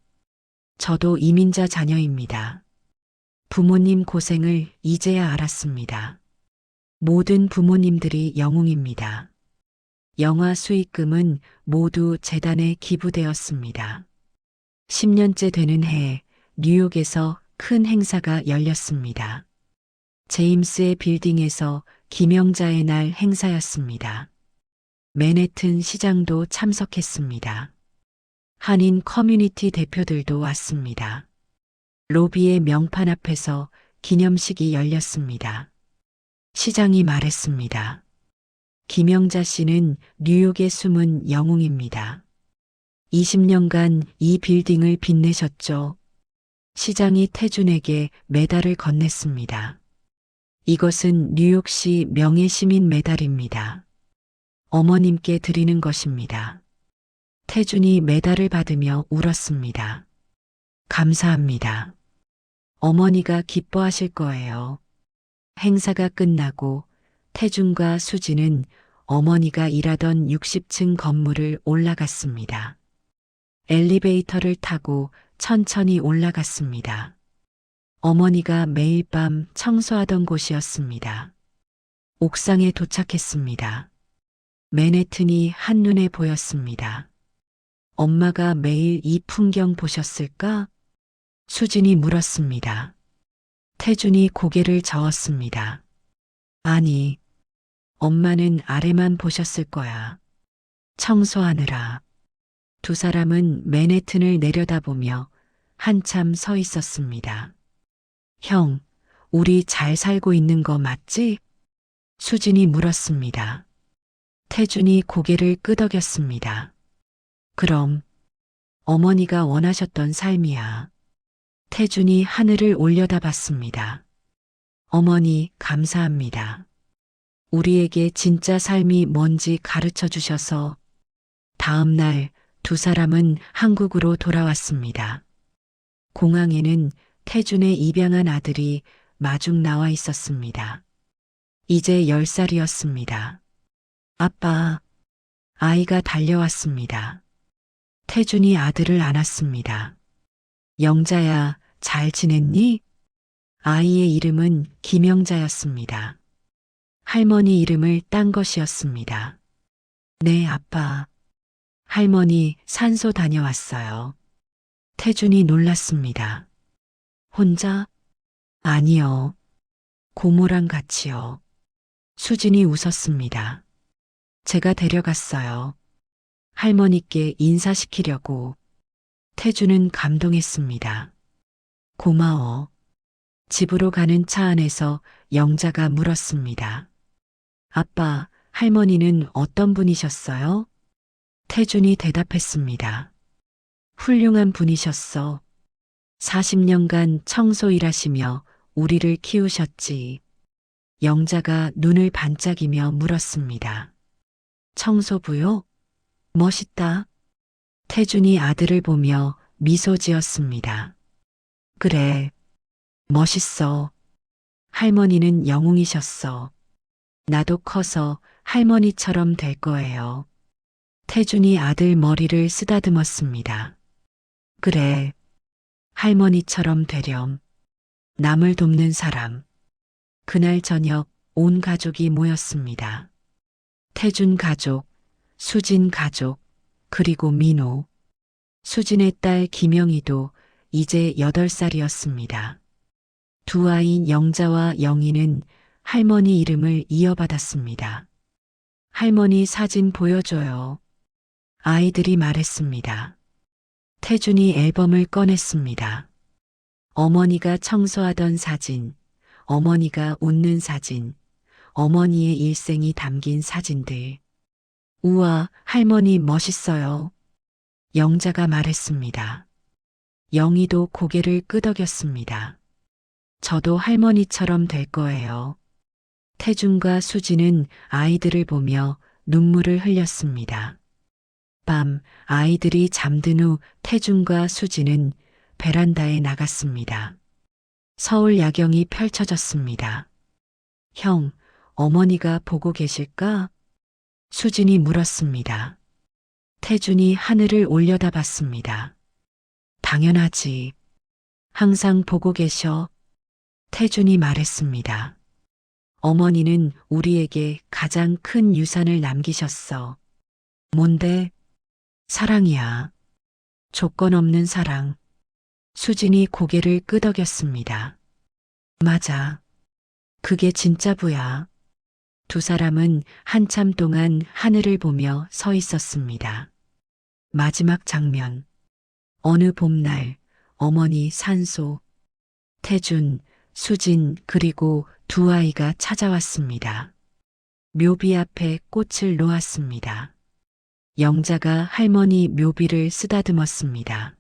저도 이민자 자녀입니다. 부모님 고생을 이제야 알았습니다. 모든 부모님들이 영웅입니다. 영화 수익금은 모두 재단에 기부되었습니다. 10년째 되는 해에 뉴욕에서 큰 행사가 열렸습니다. 제임스의 빌딩에서 김영자의 날 행사였습니다. 맨해튼 시장도 참석했습니다. 한인 커뮤니티 대표들도 왔습니다. 로비의 명판 앞에서 기념식이 열렸습니다. 시장이 말했습니다. 김영자 씨는 뉴욕의 숨은 영웅입니다. 20년간 이 빌딩을 빛내셨죠. 시장이 태준에게 메달을 건넸습니다. 이것은 뉴욕시 명예시민 메달입니다. 어머님께 드리는 것입니다. 태준이 메달을 받으며 울었습니다. 감사합니다. 어머니가 기뻐하실 거예요. 행사가 끝나고 태준과 수지는 어머니가 일하던 60층 건물을 올라갔습니다. 엘리베이터를 타고 천천히 올라갔습니다. 어머니가 매일 밤 청소하던 곳이었습니다. 옥상에 도착했습니다. 맨해튼이 한눈에 보였습니다. 엄마가 매일 이 풍경 보셨을까? 수진이 물었습니다. 태준이 고개를 저었습니다. 아니, 엄마는 아래만 보셨을 거야. 청소하느라. 두 사람은 맨해튼을 내려다보며 한참 서 있었습니다. 형, 우리 잘 살고 있는 거 맞지? 수진이 물었습니다. 태준이 고개를 끄덕였습니다. 그럼 어머니가 원하셨던 삶이야. 태준이 하늘을 올려다봤습니다. 어머니, 감사합니다. 우리에게 진짜 삶이 뭔지 가르쳐 주셔서. 다음 날 두 사람은 한국으로 돌아왔습니다. 공항에는 태준의 입양한 아들이 마중 나와 있었습니다. 이제 10살이었습니다. 아빠, 아이가 달려왔습니다. 태준이 아들을 안았습니다. 영자야, 잘 지냈니? 아이의 이름은 김영자였습니다. 할머니 이름을 딴 것이었습니다. 네, 아빠. 할머니 산소 다녀왔어요. 태준이 놀랐습니다. 혼자? 아니요. 고모랑 같이요. 수진이 웃었습니다. 제가 데려갔어요. 할머니께 인사시키려고. 태준은 감동했습니다. 고마워. 집으로 가는 차 안에서 영자가 물었습니다. 아빠, 할머니는 어떤 분이셨어요? 태준이 대답했습니다. 훌륭한 분이셨어. 40년간 청소 일하시며 우리를 키우셨지. 영자가 눈을 반짝이며 물었습니다. 청소부요? 멋있다. 태준이 아들을 보며 미소 지었습니다. 그래, 멋있어. 할머니는 영웅이셨어. 나도 커서 할머니처럼 될 거예요. 태준이 아들 머리를 쓰다듬었습니다. 그래, 할머니처럼 되렴. 남을 돕는 사람. 그날 저녁 온 가족이 모였습니다. 태준 가족, 수진 가족, 그리고 민호. 수진의 딸 김영희도 이제 8살이었습니다. 두 아이 영자와 영희는 할머니 이름을 이어받았습니다. 할머니 사진 보여줘요. 아이들이 말했습니다. 태준이 앨범을 꺼냈습니다. 어머니가 청소하던 사진, 어머니가 웃는 사진, 어머니의 일생이 담긴 사진들. 우와, 할머니 멋있어요. 영자가 말했습니다. 영희도 고개를 끄덕였습니다. 저도 할머니처럼 될 거예요. 태준과 수진은 아이들을 보며 눈물을 흘렸습니다. 밤 아이들이 잠든 후 태준과 수진은 베란다에 나갔습니다. 서울 야경이 펼쳐졌습니다. 형, 어머니가 보고 계실까? 수진이 물었습니다. 태준이 하늘을 올려다봤습니다. 당연하지. 항상 보고 계셔. 태준이 말했습니다. 어머니는 우리에게 가장 큰 유산을 남기셨어. 뭔데? 사랑이야. 조건 없는 사랑. 수진이 고개를 끄덕였습니다. 맞아. 그게 진짜 부야. 두 사람은 한참 동안 하늘을 보며 서 있었습니다. 마지막 장면. 어느 봄날, 어머니 산소. 태준, 수진 그리고 두 아이가 찾아왔습니다. 묘비 앞에 꽃을 놓았습니다. 영자가 할머니 묘비를 쓰다듬었습니다.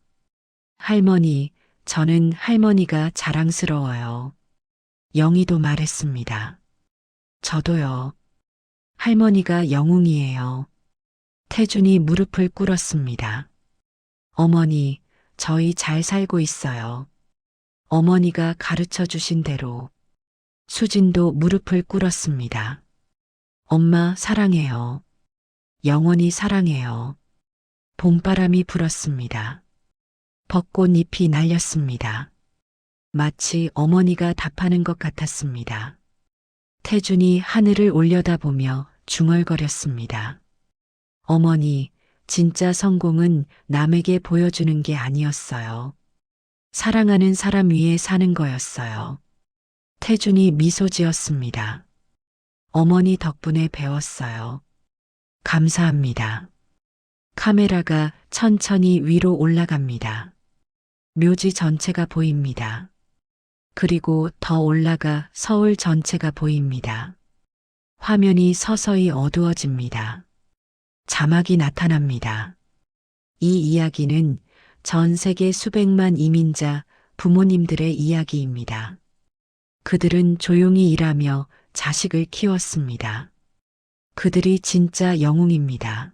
할머니, 저는 할머니가 자랑스러워요. 영희도 말했습니다. 저도요. 할머니가 영웅이에요. 태준이 무릎을 꿇었습니다. 어머니, 저희 잘 살고 있어요. 어머니가 가르쳐 주신 대로. 수진도 무릎을 꿇었습니다. 엄마 사랑해요. 영원히 사랑해요. 봄바람이 불었습니다. 벚꽃잎이 날렸습니다. 마치 어머니가 답하는 것 같았습니다. 태준이 하늘을 올려다보며 중얼거렸습니다. 어머니, 진짜 성공은 남에게 보여주는 게 아니었어요. 사랑하는 사람 위에 사는 거였어요. 태준이 미소 지었습니다. 어머니 덕분에 배웠어요. 감사합니다. 카메라가 천천히 위로 올라갑니다. 묘지 전체가 보입니다. 그리고 더 올라가 서울 전체가 보입니다. 화면이 서서히 어두워집니다. 자막이 나타납니다. 이 이야기는 전 세계 수백만 이민자 부모님들의 이야기입니다. 그들은 조용히 일하며 자식을 키웠습니다. 그들이 진짜 영웅입니다.